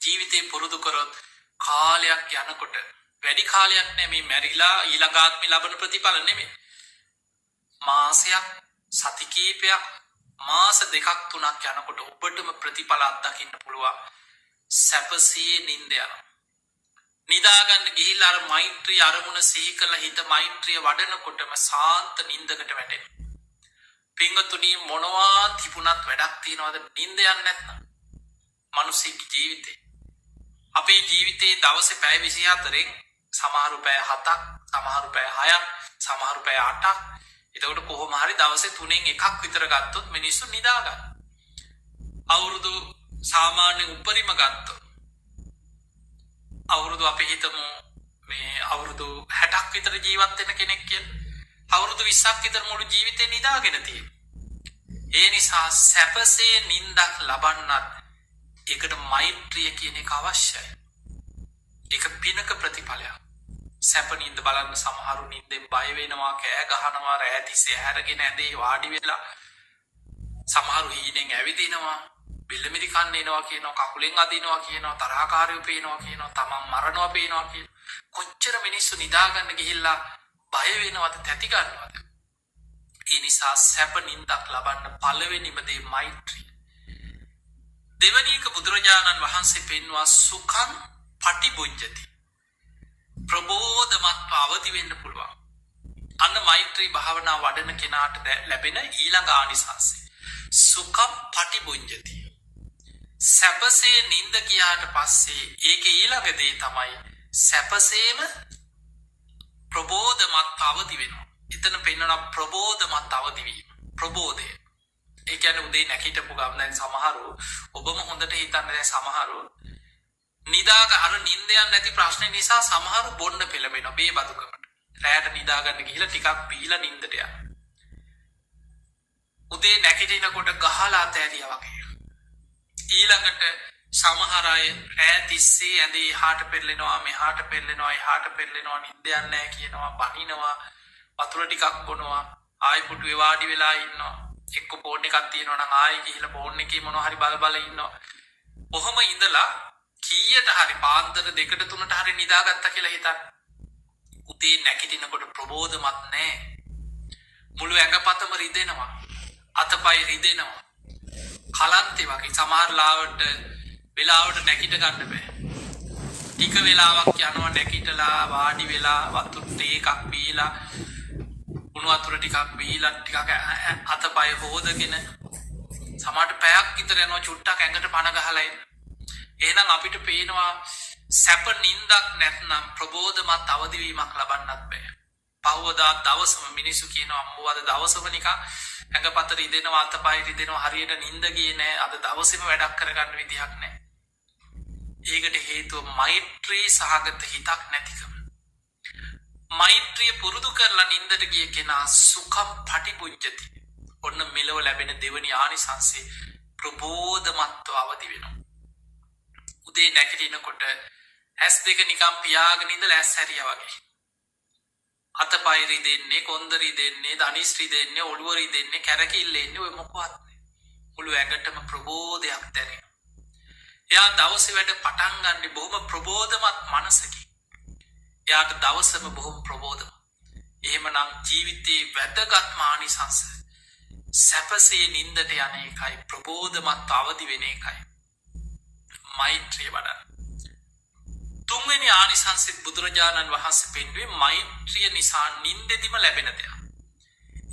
ජීවිතේ පුරුදු කරොත් කාලයක් යනකොට වැඩි කාලයක් නෙමෙයි මැරිලා ඊළඟ ආත්මේ ලබන ප්‍රතිඵල නෙමෙයි. මාසයක්, සති කීපයක්, මාස දෙකක් තුනක් යනකොට ඔබටම ප්‍රතිඵල අත්දකින්න පුළුවන්. සැපසේ නිින්ද යනවා. නිදාගන්න ගිහිල්ලා අර මෛත්‍රී අරමුණ සිහි කරලා හිත මෛත්‍රිය වඩනකොටම සාන්ත නිින්දකට වැටෙනවා. පින්වතුනි මොනවා තිබුණත් වැඩක් තියනවද නිින්ද යන්නේ නැත්නම්? මිනිස්සුගේ ජීවිතේ අපේ ජීවිතේ දවසේ පැය 24න් සමහරු පැය 7ක්, සමහරු පැය 6ක්, සමහරු පැය 8ක්. එතකොට කොහොම හරි දවසේ 3න් එකක් විතර ගත්තොත් මිනිස්සු නිදා ගන්න. අවුරුදු සාමාන්‍ය උපරිම ගත්තොත් අවුරුදු අපි හිතමු මේ අවුරුදු 60ක් විතර ජීවත් වෙන කෙනෙක් කියලා. අවුරුදු 20ක් විතර මුළු ජීවිතේ නිදාගෙන තියෙනවා. ඒ නිසා සැපසේ නිින්දක් ලබන්නත් ඒකට මෛත්‍රිය කියන එක අවශ්‍යයි. ඒක පිනක ප්‍රතිඵලයක්. සැප නිින්ද බලන්න සමහරු නිින්දෙන් බය වෙනවා, කෑ ගහනවා, රෑ තිස්සේ හැරගෙන ඇඳේ වාඩි වෙලා සමහරු හීනෙන් ඇවිදිනවා, බිල්ලමිරි කන්න එනවා කියනවා, කකුලෙන් අදිනවා කියනවා, තරහකාරයෝ පේනවා කියනවා, තමන් මරනවා පේනවා කියනවා. කොච්චර මිනිස්සු නිදාගන්න ගිහිල්ලා බය වෙනවද, තැති ගන්නවද? ඒ නිසා සැප නිින්දක් ලබන්න පළවෙනිම දේ මෛත්‍රිය. දෙවැනි එක බුදුරජාණන් වහන්සේ පෙන්වා සුඛං පටිබුඤ්ජති. ප්‍රබෝධමත්ව අවදි වෙන්න පුළුවන්. අන්න මෛත්‍රී භාවනා වඩන කෙනාට ලැබෙන ඊළඟ ආනිසංසය. සුඛං පටිබුඤ්ජති. සැපසේ නිින්ද ගියාට පස්සේ ඒකේ ඊළඟ දේ තමයි සැපසේම ප්‍රබෝධමත් අවදි වෙනවා. එතන පෙන්වන ප්‍රබෝධමත් අවදි වීම. ප්‍රබෝධය. ඒ කියන්නේ උදේ නැගිටපු ගමන් දැන් සමහරු ඔබම හොඳට හිතන්න දැන් සමහරු නිදාග අර නිින්ද යන්නේ නැති ප්‍රශ්නේ නිසා සමහරු බොන්න පෙළඹෙනවා බේබදුකමට. රෑට නිදාගන්න ගිහිල්ලා ටිකක් බීලා නිින්දට යනවා. උදේ නැගිටිනකොට ගහලා අතෑරියා වගේ. ඊළඟට සමහර අය රෑ තිස්සේ ඇඳේ එහාට පෙරලෙනවා මෙහාට පෙරලෙනවා එහාට පෙරලෙනවා නිින්ද යන්නේ නැහැ කියනවා බනිනවා වතුර ටිකක් බොනවා ආයි පුටුවේ වාඩි වෙලා ඉන්නවා එක්ක ෆෝන් එකක් තියෙනවා නම් ආයි ගිහලා ෆෝන් එකේ මොනවා හරි බල බල ඉන්නවා. කොහොම ඉඳලා කීයට හරි පාන්දර 2ට 3ට හරි නිදාගත්තා කියලා හිතන්න. උදේ නැගිටිනකොට ප්‍රබෝධමත් නැහැ. මුළු ඇඟපතම රිදෙනවා. අතපය රිදෙනවා. කලන්තේ වගේ සමහර වෙලාවට නැගිට ගන්න බෑ. ටික වෙලාවක් යනවා නැගිටලා වාඩි වෙලා වතුර ටිකක් බීලා උණු වතුර ටිකක් බීලා ටිකක් අතපය හොදගෙන සමහරට පැයක් විතර යනවා චුට්ටක් ඇඟට පණ ගහලා එන්න. එහෙනම් අපිට පේනවා සැප නින්දක් නැත්නම් ප්‍රබෝධමත් අවදිවීමක් ලබන්නත් බෑ. පහවදා දවසම මිනිස්සු කියනවා අම්මෝ අද දවසම නිකන් ඇඟපත රිදෙනවා අතපය රිදෙනවා හරියට නිින්ද ගියේ නෑ අද දවසේම වැඩක් කරගන්න විදිහක් නෑ. ඒකට හේතුව මෛත්‍රී සහගත හිතක් නැතිකම. මෛත්‍රිය පුරුදු කරලා නිින්දට ගිය කෙනා සුඛම් පටිපුඤ්ජති. ඔන්න මෙලොව ලැබෙන දෙවනි ආනිසංසය ප්‍රබෝධමත්ව අවදි වෙනවා. උදේ නැගිටිනකොට ඇස් දෙක නිකන් පියාගෙන ඉඳලා ඇස් හැරියා වගේ. අතපය රිදෙන්නේ කොන්ද රිදෙන්නේ ධනිස් රිදෙන්නේ ඔළුව රිදෙන්නේ කැරකිල්ල එන්නේ ඔය මොකවත් නෑ. මුළු ඇඟටම ප්‍රබෝධයක් දැනෙනවා. එයා දවසේ වැඩ පටන් ගන්න බොහොම ප්‍රබෝධමත් මනසකින්. එයාට දවසම බොහොම ප්‍රබෝධමත්. එහෙමනම් ජීවිතේ වැදගත්ම ආනිසංස සැපසේ නින්දට යන එකයි ප්‍රබෝධමත් අවදි වෙන එකයි. මෛත්‍රිය වඩන්න. තුන්වෙනි ආනිසංසෙත් බුදුරජාණන් වහන්සේ පෙන්වුවේ මෛත්‍රිය නිසා නින්දෙදිම ලැබෙන දෙයක්.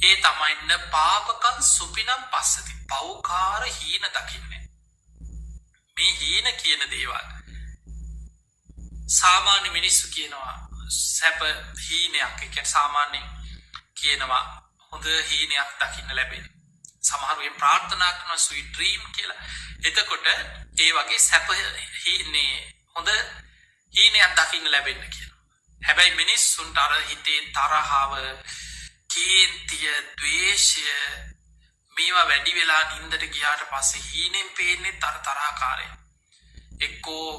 ඒ තමයි න පාපකං සුපිනම් පස්සති. පෞකාර හීන දකින්නේ. මේ හීන කියන දේවල් සාමාන්‍ය මිනිස්සු කියනවා සැප හීනයක්. ඒ කියන්නේ සාමාන්‍යයෙන් කියනවා හොඳ හීනයක් දකින්න ලැබෙන. සමහරු ඒ ප්‍රාර්ථනා කරන sweet dream කියලා. එතකොට ඒ වගේ සැප හීනේ හොඳ හීනයක් දකින්න ලැබෙන්න කියලා. හැබැයි මිනිස්සුන්ට අර හිතේ තරහව, කේන්තිය, ද්වේෂය මේවා වැඩි වෙලා නින්දට ගියාට පස්සේ හීනෙන් පේන්නේ තරහකාරය. එක්කෝ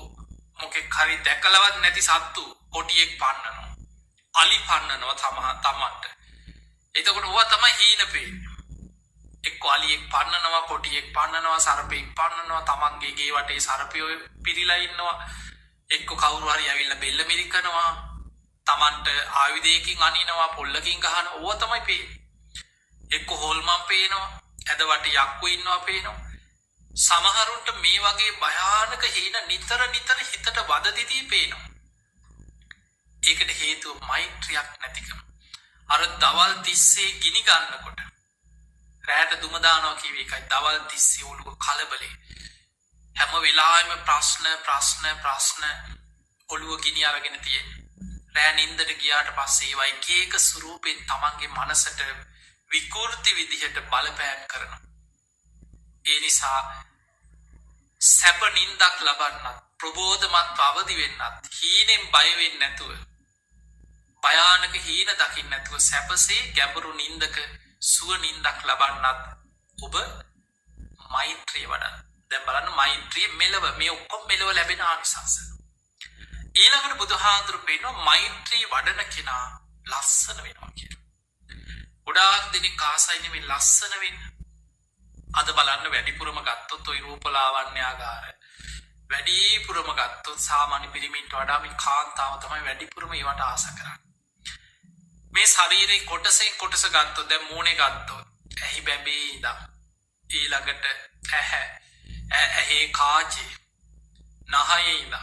මොකෙක් හරි දැකලවත් නැති සත්තු කොටියෙක් පන්නනවා. අලි පන්නනවා තමන්ට. එතකොට ඕවා තමයි හීන පේන්නේ. එක්ක අලියෙක් පන්නනවා කොටියෙක් පන්නනවා සර්පෙක් පන්නනවා තමන්ගේ ගේ වටේ සර්පයෝ පිරීලා ඉන්නවා. එක්ක කවුරු හරි ඇවිල්ලා බෙල්ල මිරිකනවා තමන්ට ආයුධයකින් අනිනවා පොල්ලකින් ගහන ඕවා තමයි පේන්නේ. එක්ක හොල්මන් පේනවා ඇද වටේ යක්කු ඉන්නවා පේනවා. සමහරුන්ට මේ වගේ භයානක හීන නිතර හිතට වද දිදී පේනවා. ඒකට හේතුව මෛත්‍රියක් නැතිකම. අර දවල් තිස්සේ ගිනි ගන්නකොට රෑට දුම දානවා කියව එකයි. දවල් තිස්සේ ඔළුව කලබලේ. හැම වෙලාවෙම ප්‍රශ්න ඔළුව ගිනි අරගෙන තියෙන්නේ. රෑ නින්දට ගියාට පස්සේ ඒවා එක එක ස්වරූපෙන් තමන්ගේ මනසට විකෘති විදිහට බලපෑම් කරනවා. ඒ නිසා සැප නින්දක් ලබන්නත් ප්‍රබෝධමත් අවදි වෙන්නත් හීනෙන් බය වෙන්නේ නැතුව භයානක හීන දකින්න නැතුව සැපසේ ගැඹුරු නින්දක සුව නින්දක් ලබන්නත් ඔබ මෛත්‍රිය වඩන්න. දැන් බලන්න මෛත්‍රිය මෙලව මේ ඔක්කොම මෙලව ලැබෙන ආනිසංස. ඊළඟට බුදුහාඳුරු පෙන්නනවා මෛත්‍රී වඩන කෙනා ලස්සන වෙනවා කියලා. ගොඩාක් දෙනෙක් ආසයිනේ මේ ලස්සන වෙන්න. අද බලන්න වැඩිපුරම ගත්තොත් ඔය රූපලාවන්‍යාගාර වැඩිපුරම ගත්තොත් සාමාන්‍ය පිරිමින්ට වඩා මේ කාන්තාව තමයි වැඩිපුරම ඒවට ආස කරන්නේ. මේ ශරීරයේ කොටසෙන් කොටස ගත්තොත් දැන් මූණේ ගත්තොත් ඇහි බැබේ ඉඳන් ඊළඟට ඇහි කාචේ නහයේ ඉඳන්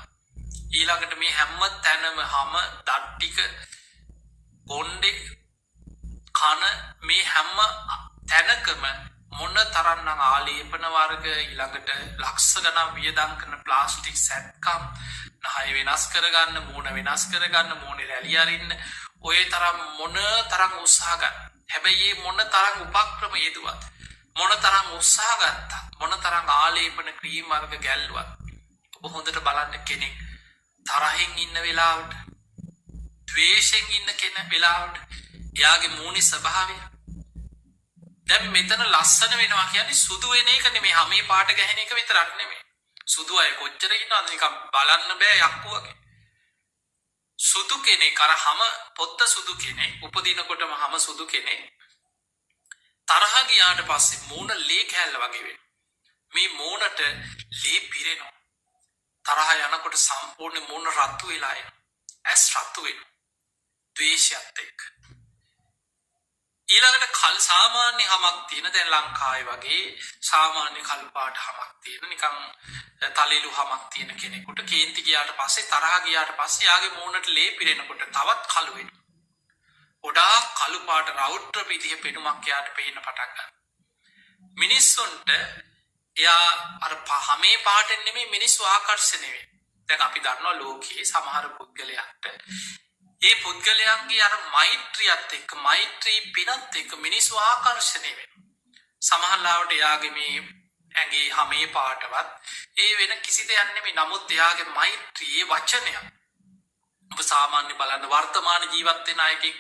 ඊළඟට මේ හැම තැනම හැම දට්ටික කොණ්ඩේ කන මේ හැම තැනකම මොන තරන්නම් ආලේපන වර්ග ඊළඟට ලක්ෂ ගණන් වියදම් කරන ප්ලාස්ටික් සැත්කම් නහය වෙනස් කරගන්න මූණ වෙනස් කරගන්න මූණේ රැලි අරින්න ඔය තරම් මොන තරම් උත්සාහ ගන්න. හැබැයි මේ මොන තරම් උපක්‍රම යෙදුවත් මොන තරම් උත්සාහ ගත්තත් මොන තරම් ආලේපන ක්‍රීම් වර්ග ගැල්ලුවත් ඔබ හොඳට බලන්න කෙනෙක් තරහින් ඉන්න වෙලාවට ද්වේෂයෙන් ඉන්න කෙන වෙලාවට එයාගේ මූණේ ස්වභාවය දැන් මෙතන ලස්සන වෙනවා කියන්නේ සුදු වෙන එක නෙමෙයි හැමේ පාට ගැහෙන එක විතරක් නෙමෙයි සුදු අය කොච්චර ඉන්නවද නිකන් බලන්න බෑ යක්කු වගේ සුදු කෙනෙක් අර හැම පොත්ත සුදු කෙනෙක් උපදිනකොටම හැම සුදු කෙනෙක් තරහ ගියාට පස්සේ මූණ ලේ කැල්ල වගේ වෙනවා මේ මූණට ලේ පිරෙනවා තරහ යනකොට සම්පූර්ණ මූණ රතු වෙලා එනවා ඇස් රතු වෙනවා ද්වේෂයත් එක්ක ඊළඟට කල් සාමාන්‍ය හමක් තියෙන දැන් ලංකාවේ වගේ සාමාන්‍ය කළු පාට හමක් තියෙන නිකන් තලෙලු හමක් තියෙන කෙනෙකුට කේන්ති ගියාට පස්සේ තරහ ගියාට පස්සේ යාගේ මූණට ලේ පිරෙනකොට තවත් කළු වෙනවා. ගොඩාක් කළු පාට රවුට්‍ර විදිහ පෙනුමක් යාට පේන්න පටන් ගන්නවා. මිනිස්සුන්ට එයා අර හැමේ පාටෙන් නෙමෙයි මිනිස්සු ආකර්ෂණය වෙන්නේ. දැන් අපි දන්නවා ලෝකයේ සමහර පුද්ගලයන්ට ඒ පුද්ගලයන්ගේ අර මෛත්‍රියත් එක්ක මෛත්‍රී පිනත් එක්ක මිනිස්සු ආකර්ෂණය වෙනවා. සමහරවිට එයාගේ මේ ඇඟේ හැමේ පාටවත් ඒ වෙන කිසි දෙයක් නෙමෙයි. නමුත් එයාගේ මෛත්‍රී වචනය ඔබ සාමාන්‍ය බලන්න වර්තමාන ජීවත් වෙන අයකින්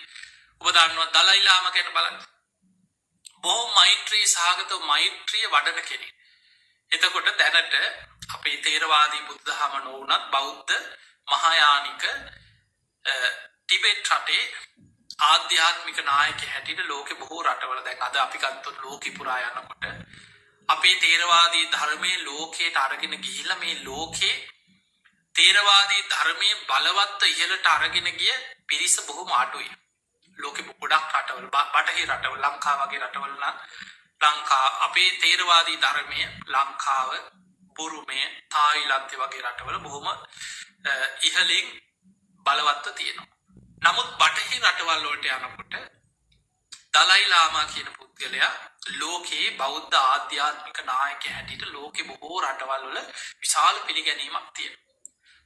ඔබ දන්නවා දලයි ලාම කෙනෙක් බලන්න. බොහොම මෛත්‍රී සහගත මෛත්‍රිය වඩන කෙනෙක්. එතකොට දැනට අපේ තේරවාදී බුද්ධහම නොවුනත් බෞද්ධ මහායානික ටිබෙට් රටේ ආධ්‍යාත්මික නායක හැටියට ලෝකෙ බොහෝ රටවල දැන් අද අපි ගත්තොත් ලෝකෙ පුරා යනකොට අපේ තේරවාදී ධර්මයේ ලෝකයට අරගෙන ගිහිල්ලා මේ ලෝකේ තේරවාදී ධර්මයේ බලවත් ඉහළට අරගෙන ගිය පිරිස බොහොම අඩුයි. ලෝකෙ ගොඩක් රටවල බටහිර රටවල ලංකාව වගේ රටවල නම් ලංකා අපේ තේරවාදී ධර්මය ලංකාව බුරුමය තායිලන්තය වගේ රටවල බොහොම ඉහළින් බලවත්ව තියෙනවා. නමුත් බටහිර රටවල් වලට යනකොට දලයි ලාමා කියන පුද්ගලයා ලෝකයේ බෞද්ධ ආධ්‍යාත්මික නායක හැටියට ලෝකෙ බොහෝ රටවල් වල විශාල පිළිගැනීමක් තියෙනවා.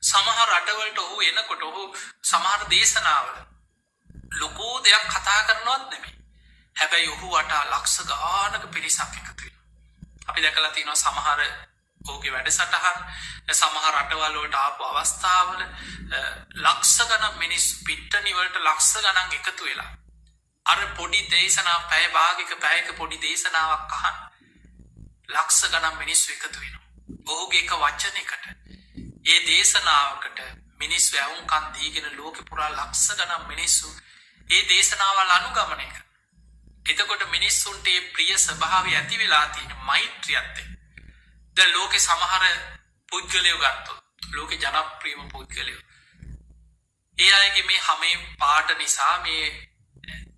සමහර රටවලට ඔහු එනකොට ඔහු සමහර දේශනාවල ලොකෝ දෙයක් කතා කරනවත් නෙමෙයි. හැබැයි ඔහු වටා ලක්ෂ ගානක පිරිසක් එකතු වෙනවා. අපි දැකලා තියෙනවා සමහර ඔහුගේ වැඩසටහන් සමහර රටවල් වලට ආපු අවස්ථාවල ලක්ෂ ගණන් මිනිස්සු පිට්ටනි වලට ලක්ෂ ගණන් එකතු වෙලා අර පොඩි දේශනා පැය භාගයක පැයක පොඩි දේශනාවක් අහන්න ලක්ෂ ගණන් මිනිස්සු එකතු වෙනවා. ඔහුගේ එක වචනයකට ඒ දේශනාවකට මිනිස්සු ඇහුම්කන් දීගෙන ලෝකෙ පුරා ලක්ෂ ගණන් මිනිස්සු ඒ දේශනාවල් අනුගමනය කරනවා. එතකොට මිනිස්සුන්ට ඒ ප්‍රිය ස්වභාවය ඇති වෙලා තියෙන මෛත්‍රියත් එක්ක දැන් ලෝකෙ සමහර පුද්ගලයෝ ගත්තොත් ලෝකෙ ජනප්‍රියම පුද්ගලයෝ ඒ අයගේ මේ හැමේ පාට නිසා මේ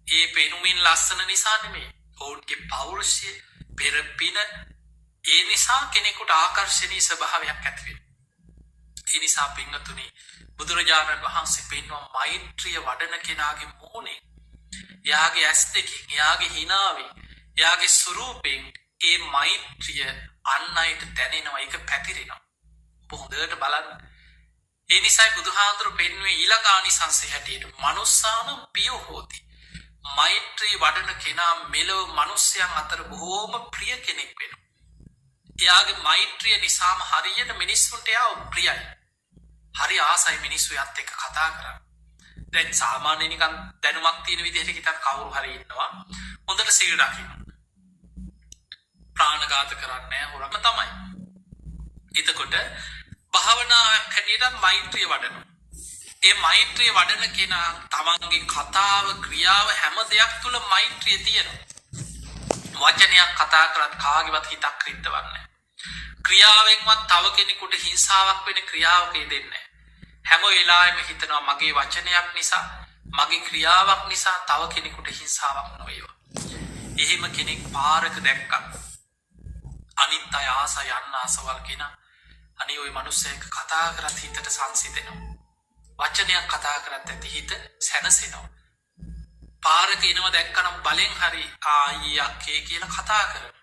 ඒ පෙනුමින් ලස්සන නිසා නෙමෙයි ඔවුන්ගේ පෞරුෂය පෙරපින ඒ නිසා කෙනෙකුට ආකර්ශනීය ස්වභාවයක් ඇති වෙනවා. ඒ නිසා පින්වතුනි බුදුරජාණන් වහන්සේ පෙන්වන මෛත්‍රිය වඩන කෙනාගේ මූණේ එයාගේ ඇස් දෙකෙන් එයාගේ හිනාවෙන් එයාගේ ස්වරූපෙන් ඒ මෛත්‍රිය අන් අයට දැනෙනවා ඒක පැතිරෙනවා. හොඳට බලන්න. ඒ නිසායි බුදුහාඳුරු පෙන්වුවේ ඊළඟ ආනිසංසය හැටියට මනුස්සානම් පියෝ හෝති. මෛත්‍රී වඩන කෙනා මෙලොව මිනිස්යන් අතර බොහෝම ප්‍රිය කෙනෙක් වෙනවා. එයාගේ මෛත්‍රිය නිසාම හරියට මිනිස්සුන්ට එයා ප්‍රියයි. හරි ආසයි මිනිස්සු යත් එක්ක කතා කරන්න. දැන් සාමාන්‍ය නිකන් දැනුමක් තියෙන විදිහට හිතක් කවුරු හරි ඉන්නවා. හොඳට සීල් රකින්න. ප්‍රාණඝාත කරන්නේ නැහැ හොරම තමයි. එතකොට භාවනාවක් හැටියට මෛත්‍රිය වඩනවා. ඒ මෛත්‍රිය වඩන කෙනා තමන්ගේ කතාව ක්‍රියාව හැම දෙයක් තුළ මෛත්‍රිය තියෙනවා. වචනයක් කතා කරත් කාගේවත් හිතක් රිද්දවන්නේ නැහැ. ක්‍රියාවෙන්වත් තව කෙනෙකුට හිංසාවක් වෙන ක්‍රියාවක යෙදෙන්නේ නැහැ. හැම වෙලාවෙම හිතනවා මගේ වචනයක් නිසා මගේ ක්‍රියාවක් නිසා තව කෙනෙකුට හිංසාවක් නොවේවා. එහෙම කෙනෙක් පාරක දැක්කත් අනිත් අය ආස යන්න ආසවල් කෙනා අනේ ওই මිනිස්සෙක් කතා කරත් හිතට සංසිඳෙනවා. වචනයක් කතා කරත් ඇති හිත සැනසෙනවා. පාරක එනවා දැක්කනම් බලෙන් හරි ආයි අක්කේ කියලා කතා කරනවා.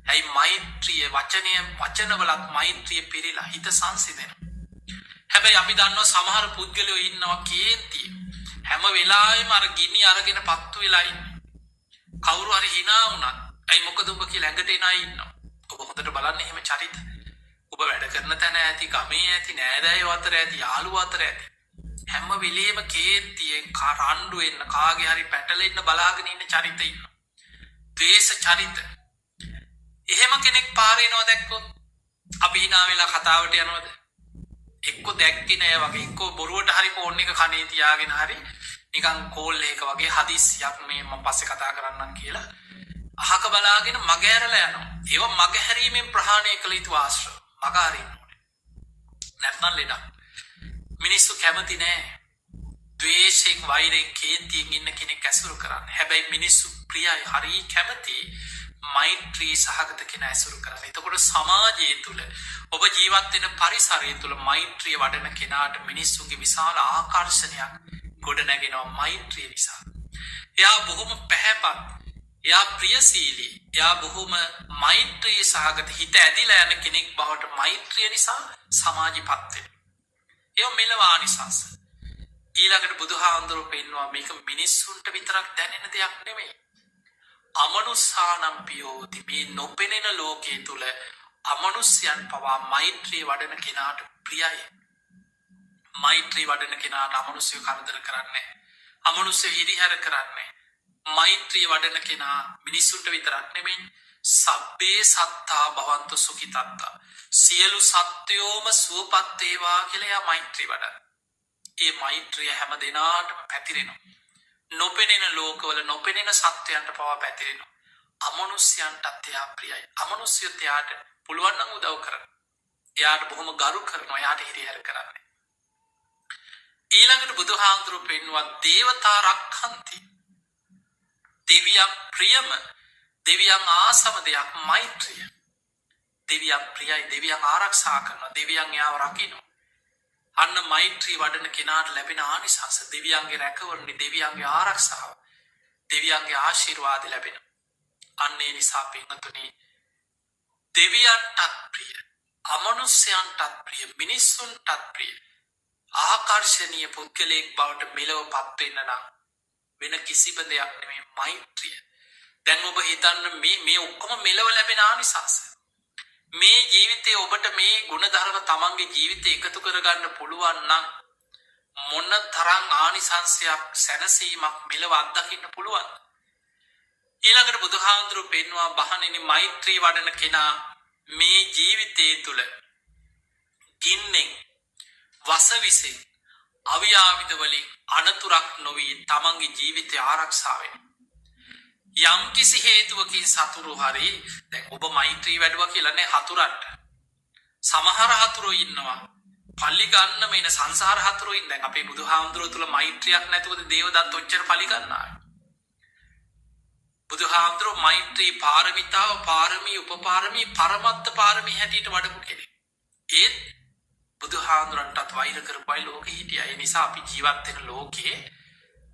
ඇයි මෛත්‍රිය වචනවලත් මෛත්‍රිය පිරීලා හිත සංසිඳෙනවා. හැබැයි අපි දන්නවා සමහර පුද්ගලයෝ ඉන්නවා කේන්තිය. හැම වෙලාවෙම අර ගිනි අරගෙන පත්තු වෙලා ඉන්නේ. කවුරු හරි hina වුණත් ඇයි මොකද ඔබ කියලා ඇඟට එන අය ඉන්නවා. ඔබ හොඳට බලන්න එහෙම චරිත. ඔබ වැඩ කරන තැන ඇති, ගමේ ඇති, නෑදෑයෝ අතර ඇති, යාළුවෝ අතර ඇති. හැම වෙලේම කේන්තියෙන් රණ්ඩු වෙන්න කාගේ හරි පැටලෙන්න බලාගෙන ඉන්න චරිත ඉන්නවා. ද්වේෂ චරිත. එහෙම කෙනෙක් පාරේ යනවා දැක්කොත් අපි hina වෙලා කතාවට යනවද? එක්ක දැක්කේ නෑ වගේ එක්ක බොරුවට හරි ෆෝන් එක කනේ තියාගෙන හරි නිකන් කෝල් එක වගේ හදිස්සියක් මේ මම පස්සේ කතා කරන්නම් කියලා අහක බලාගෙන මග ඇරලා යනවා. ඒව මග හැරීමෙන් ප්‍රහාණය කළ යුතු ආශ්‍රව. මග අරින්න ඕනේ. නැත්නම් ලෙඩක්. මිනිස්සු කැමති නෑ ද්වේෂයෙන් වෛරයෙන් කේන්තියෙන් ඉන්න කෙනෙක් ඇසුරු කරන්න. හැබැයි මිනිස්සු ප්‍රියයි හරි කැමති මෛත්‍රී සහගත කෙනා ඇසුරු කරන්න. එතකොට සමාජය තුළ ඔබ ජීවත් වෙන පරිසරය තුළ මෛත්‍රිය වඩන කෙනාට මිනිස්සුන්ගේ විශාල ආකර්ෂණයක් ගොඩ නැගෙනවා මෛත්‍රිය නිසා. එයා බොහොම පැහැපත්, එයා ප්‍රියශීලී, එයා බොහොම මෛත්‍රී සහගත හිත ඇදිලා යන කෙනෙක් බවට මෛත්‍රිය නිසා සමාජිපත් වෙනවා. ඒ මෙලව ආනිසංස. ඊළඟට බුදුහාඳුරෝ පෙන්වනවා මේක මිනිස්සුන්ට විතරක් දැනෙන දෙයක් නෙමෙයි. අමනුස්සානම් පියෝති. මේ නොපෙනෙන ලෝකයේ තුල අමනුෂ්‍යයන් පවා මෛත්‍රී වඩන කෙනාට ප්‍රියයි. මෛත්‍රී වඩන කෙනාට අමනුෂ්‍යව කරදර කරන්නේ, අමනුෂ්‍ය හිරිහැර කරන්නේ. මෛත්‍රී වඩන කෙනා මිනිස්සුන්ට විතරක් නෙමෙයි සබ්බේ සත්තා භවන්තු සුඛිතත්තා. සියලු සත්වයෝම සුවපත් වේවා කියලා යා මෛත්‍රී වඩන. ඒ මෛත්‍රිය හැම දිනාටම පැතිරෙනවා. නොපෙනෙන ලෝකවල නොපෙනෙන සත්වයන්ට පවා පැතිරෙනවා. අමනුෂ්‍යයන්ටත් එයා ප්‍රියයි. අමනුෂ්‍යයත් එයාට පුළුවන් නම් උදව් කරනවා. එයාට බොහොම ගරු කරනවා. එයාට හිරිහැර කරන්නේ. ඊළඟට බුදුහාඳුරු පෙන්වුවා දේවතා රක්ඛන්ති. දෙවියන් ප්‍රියම, දෙවියන් ආසම දෙයක් මෛත්‍රිය. දෙවියන් ප්‍රියයි, දෙවියන් ආරක්ෂා කරනවා, දෙවියන් එයාව රකිනවා. අන්න මෛත්‍රී වඩන කෙනාට ලැබෙන ආනිසංස දෙවියන්ගේ රැකවරණය, දෙවියන්ගේ ආරක්ෂාව, දෙවියන්ගේ ආශිර්වාද ලැබෙන. අන්න ඒ නිසා පින්වතුනි දෙවියන්ටත් ප්‍රිය, අමනුෂ්‍යයන්ටත් ප්‍රිය, මිනිස්සුන්ටත් ප්‍රිය ආකර්ශනීය පුද්ගලයෙක් බවට මෙලව පත් වෙන්න නම් වෙන කිසිම දෙයක් නෙමෙයි මෛත්‍රිය. දැන් ඔබ හිතන්න මේ ඔක්කොම මෙලව ලැබෙන ආනිසංස. මේ ජීවිතේ ඔබට මේ ගුණධර්ම තමන්ගේ ජීවිතේ එකතු කරගන්න පුළුවන් නම් මොන තරම් ආනිසංසයක් සැනසීමක් මෙලව අත්දකින්න පුළුවන්. ඊළඟට බුදුහාඳුරු පෙන්වුවා බහණෙනි මෛත්‍රී වඩන කෙනා මේ ජීවිතේ තුල ගින්නෙන්, වසවිසෙන්, අවියාවිද වලින් අනතුරක් නොවී තමන්ගේ ජීවිතය ආරක්ෂා වෙනවා. යම් කිසි හේතුවකින් සතුරු හරි දැන් ඔබ මෛත්‍රී වැඩුවා කියලානේ හතුරන්ට. සමහර හතුරෝ ඉන්නවා පල්ලි ගන්න මේන සංසාර හතුරෝ ඉන්න. දැන් අපේ බුදුහාමුදුරුවෝ තුල මෛත්‍රියක් නැතුවද දේවදත්ත ඔච්චර පලි ගන්නා. බුදුහාමුදුරුවෝ මෛත්‍රී පාරමිතාව, පාරමී, උපපාරමී, පරමත්ත පාරමී හැටියට වඩපු කෙනෙක්. ඒත් බුදුහාමුදුරන්ටත් වෛර කරපුවයි ලෝකෙ හිටියා. ඒ නිසා අපි ජීවත් වෙන ලෝකේ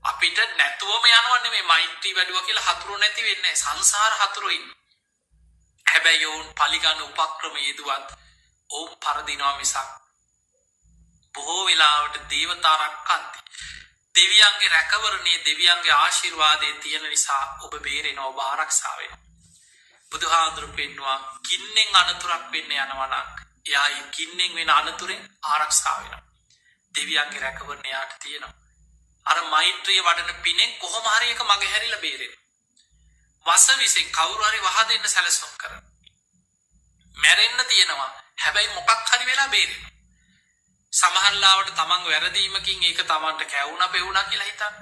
අපිට නැතුවම යනවන්නේ මේ මෛත්‍රී වැඩුවා කියලා හතුරු නැති වෙන්නේ. සංසාර හතුරු ඉන්න. හැබැයි ඔවුන් පලිගන්න උපක්‍රම යෙදුවත් ඔවුන් පරදිනවා මිසක් බොහෝ වෙලාවට දේවතා රක්කන්ති. දෙවියන්ගේ රැකවරණේ, දෙවියන්ගේ ආශිර්වාදයේ තියෙන නිසා ඔබ බේරෙනවා, ඔබ ආරක්ෂා වෙනවා. බුදුහාඳුරු පෙන්නවා ගින්නෙන් අනතුරක් වෙන්න යනවා නම් එයා ඒ ගින්නෙන් වෙන අනතුරෙන් ආරක්ෂා වෙනවා. දෙවියන්ගේ රැකවරණ එයාට තියෙනවා. අර මෛත්‍රිය වඩන පිනෙන් කොහොම හරි එක මග හැරිලා බේරෙනවා. වසවිසෙන් කවුරු හරි වහ දෙන්න සැලසුම් කරනවා. මැරෙන්න තියෙනවා. හැබැයි මොකක් හරි වෙලා බේරෙනවා. සමහරලාවට තමන් වැරදීමකින් ඒක තමන්ට කැවුනා පෙවුනා කියලා හිතන්න.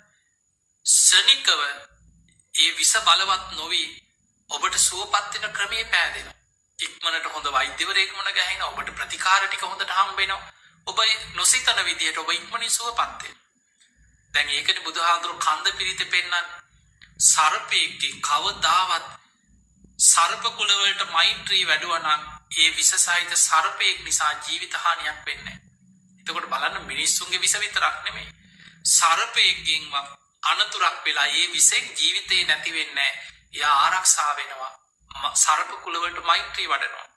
ශනිකව ඒ විස බලවත් නොවි ඔබට සුවපත් වෙන ක්‍රමේ පෑදෙනවා. ඉක්මනට හොඳ වෛද්‍යවරයෙක් මුණ ගැහෙනවා. ඔබට ප්‍රතිකාර ටික හොඳට හම්බ වෙනවා. ඔබ නොසිතන විදිහට ඔබ ඉක්මනින් සුවපත් වෙනවා. දැන් ඒකනේ බුදුහාඳුරු කන්ද පිරිත පෙන්නන්නේ. සර්පයෙක්ගේ කවදාවත් සර්ප කුල වලට මෛත්‍රී වැඩුවා නම් ඒ විස සහිත සර්පයෙක් නිසා ජීවිත හානියක් වෙන්නේ නැහැ. එතකොට බලන්න මිනිස්සුන්ගේ විස විතරක් නෙමෙයි. සර්පයෙක්ගෙන්වත් අනතුරක් වෙලා ඒ විසෙන් ජීවිතේ නැති වෙන්නේ නැහැ. එයා ආරක්ෂා වෙනවා. සර්ප කුල වලට මෛත්‍රී වඩනවා.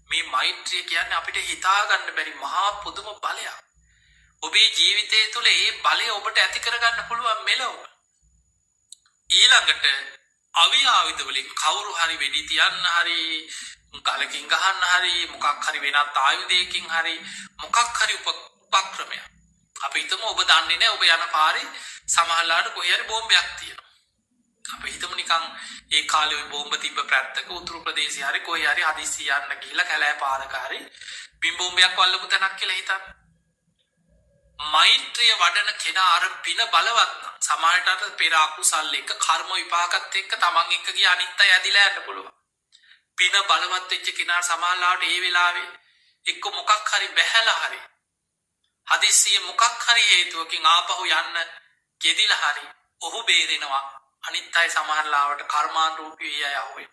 මේ මෛත්‍රිය කියන්නේ අපිට හිතා ගන්න බැරි මහා පුදුම බලයක්. ඔබේ ජීවිතය තුළ ඒ බලය ඔබට ඇති කරගන්න පුළුවන් මෙලොව. ඊළඟට අවියාවිද වලින් කවුරු හරි වෙඩි තියන්න හරි, ගලකින් ගහන්න හරි, මොකක් හරි වෙනත් ආයුධයකින් හරි, මොකක් හරි උපක්‍රමයක් අපි හිතමු ඔබ දන්නේ නැහැ ඔබ යන පාරේ සමහරලාට කොහේ හරි බෝම්බයක් තියෙනවා. අපි හිතමු නිකන් ඒ කාලේ ওই බෝම්බ තිබ්බ පැත්තක උතුරු ප්‍රදේශය හරි කොහේ හරි හදිස්සි යන්න ගිහිල්ලා කැලෑ පාරක හරි බිම් බෝම්බයක් වල්ලපු තැනක් කියලා හිතන්න. මෛත්‍රිය වඩන කෙනා අර පින බලවත් නම් සමහරට පෙර අකුසල් එක කර්ම විපාකත් එක්ක තමන් එක්ක ගිය අනිත් අය ඇදිලා යන්න පුළුවන්. පින බලවත් වෙච්ච කෙනා සමහරලාට ඒ වෙලාවේ එක්ක මොකක් හරි බැහැලා හරි හදිස්සිය මොකක් හරි හේතුවකින් ආපහු යන්න ගෙදිලා හරි ඔහු බේරෙනවා. අනිත් අය සමහරලාවට කර්මානුරූපී අය අහුවේ.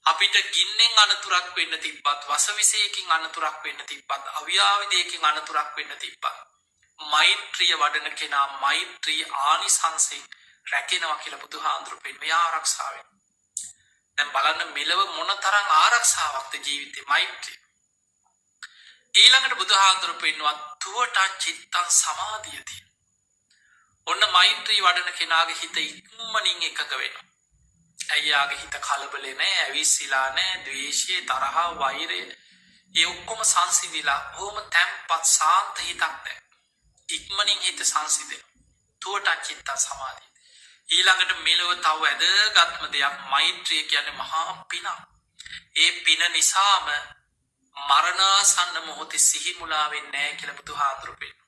අපිට ගින්නෙන් අනතුරක් වෙන්න තිබ්බත් වසවිසයකින් අනතුරක් වෙන්න තිබ්බත් අව්‍යාවිදයකින් අනතුරක් වෙන්න තිබ්බත් මෛත්‍රිය වඩන කෙනා මෛත්‍රී ආනිසංසයෙන් රැකෙනවා කියලා බුදුහාඳුරු පෙන්වයි ආරක්ෂාවෙන්. දැන් බලන්න මෙලව මොනතරම් ආරක්ෂාවක්ද ජීවිතේ මෛත්‍රිය. ඊළඟට බුදුහාඳුරු පෙන්වුවා තුවටං චිත්තං සමාධියති. ඔන්න මෛත්‍රී වඩන කෙනාගේ හිත ඉක්මනින් එකඟ වෙනවා. ඇයියාගේ හිත කලබලේ නෑ, ඇවිස්සීලා නෑ, ද්වේෂය, තරහ, වෛරය ඒ ඔක්කොම සංසිඳිලා බොහොම තැම්පත් සාන්ත හිතක් නැහැ. ඉක්මනින් හිත සංසිඳෙනවා. තුවටං චිත්තං සමාධිය. ඊළඟට මෙලව තව වැදගත්ම දෙයක් මෛත්‍රිය කියන්නේ මහා පිනක්. ඒ පින නිසාම මරණාසන්න මොහොතේ සිහි මුලා වෙන්නේ නැහැ කියලා බුදුහාඳුරු පෙන්නනවා.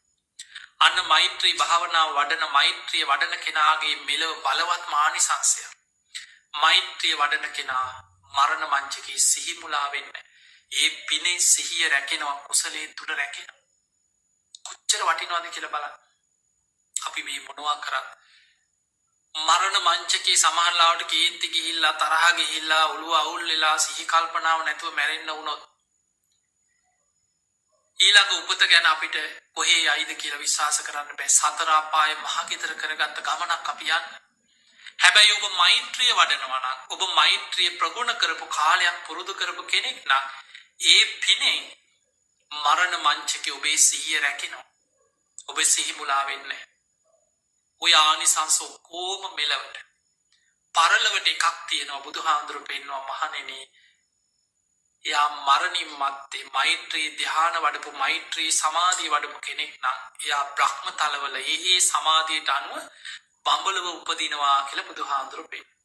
අන්න මෛත්‍රී භාවනාව වඩන මෛත්‍රිය වඩන කෙනාගේ මෙලව බලවත් මානිසංසය. මෛත්‍රිය වඩන කෙනා මරණ මංචකේ සිහි මුලා වෙන්නේ ඒ පිනේ සිහිය රැකෙනවා, කුසලයේ තුල රැකෙනවා. කොච්චර වටිනවද කියලා බලන්න. අපි මේ මොනවා කරත් මරණ මංචකේ සමහරලාවට කේන්ති ගිහිල්ලා තරහ ගිහිල්ලා ඔළුව අවුල් වෙලා සිහි කල්පනාව නැතුව මැරෙන්න වුණොත් ඊළඟ උපත ගැන අපිට කොහේ යයිද කියලා විශ්වාස කරන්න බෑ. සතර අපායේ මහගෙදර කරගත්ත ගමනක් අපි යන්නේ. හැබැයි ඔබ මෛත්‍රිය වඩනවා නම්, ඔබ මෛත්‍රිය ප්‍රගුණ කරපු කාලයක් පුරුදු කරපු කෙනෙක් නම් ඒ පිනේ මරණ මංචකේ ඔබේ සිහිය රැකෙනවා. ඔබ සිහි මුලා වෙන්නේ නැහැ. ඔය ආනිසංස ඔක්කොම මෙලවට පරලවට එකක් තියෙනවා. බුදුහාඳුරු පෙන්වනවා මහණෙනි, එයා මරණින් මත්තේ මෛත්‍රී ධ්‍යාන වඩපු මෛත්‍රී සමාධිය වඩපු කෙනෙක් නම් එයා බ්‍රහ්ම තලවල ඒ සමාධියට අනුව බඹලව උපදිනවා කියලා බුදුහාඳුරු පෙන්නනවා.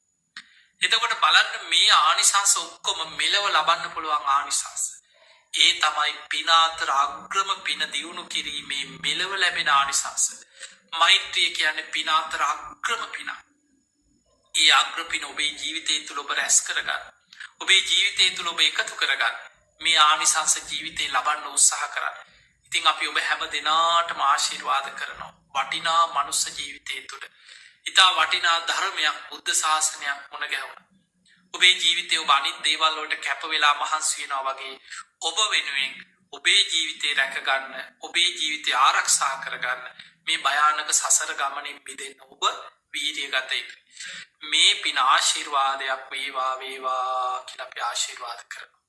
එතකොට බලන්න මේ ආනිසංස ඔක්කොම මෙලව ලබන්න පුළුවන් ආනිසංස. ඒ තමයි පින අතර අග්‍රම පින දියුණු කිරීමේ මෙලව ලැබෙන ආනිසංස. මෛත්‍රිය කියන්නේ පින අතර අග්‍රම පින. ඒ අග්‍ර පින ඔබේ ජීවිතය තුළ ඔබ රැස් කරගන්න. ඔබේ ජීවිතය තුළ ඔබ එකතු කරගන්න. මේ ආනිසංස ජීවිතේ ලබන්න උත්සාහ කරන්න. ඉතින් අපි ඔබ හැම දිනාටම ආශිර්වාද කරනවා. වටිනා මනුස්ස ජීවිතය තුළ ඉතා වටිනා ධර්මයක්, බුද්ධ ශාසනයක් මුණ ගැහුණා. ඔබේ ජීවිතය ඔබ අනිත් දේවල් වලට කැප වෙලා මහන්සි වෙනවා වගේ ඔබ වෙනුවෙන් ඔබේ ජීවිතේ රැකගන්න, ඔබේ ජීවිතය ආරක්ෂා කරගන්න මේ භයානක සසර ගමනින් මිදෙන්න ඔබ වීරිය ගත යුතුයි. මේ පින ආශිර්වාදයක් වේවා වේවා කියලා අපි ආශිර්වාද කරනවා.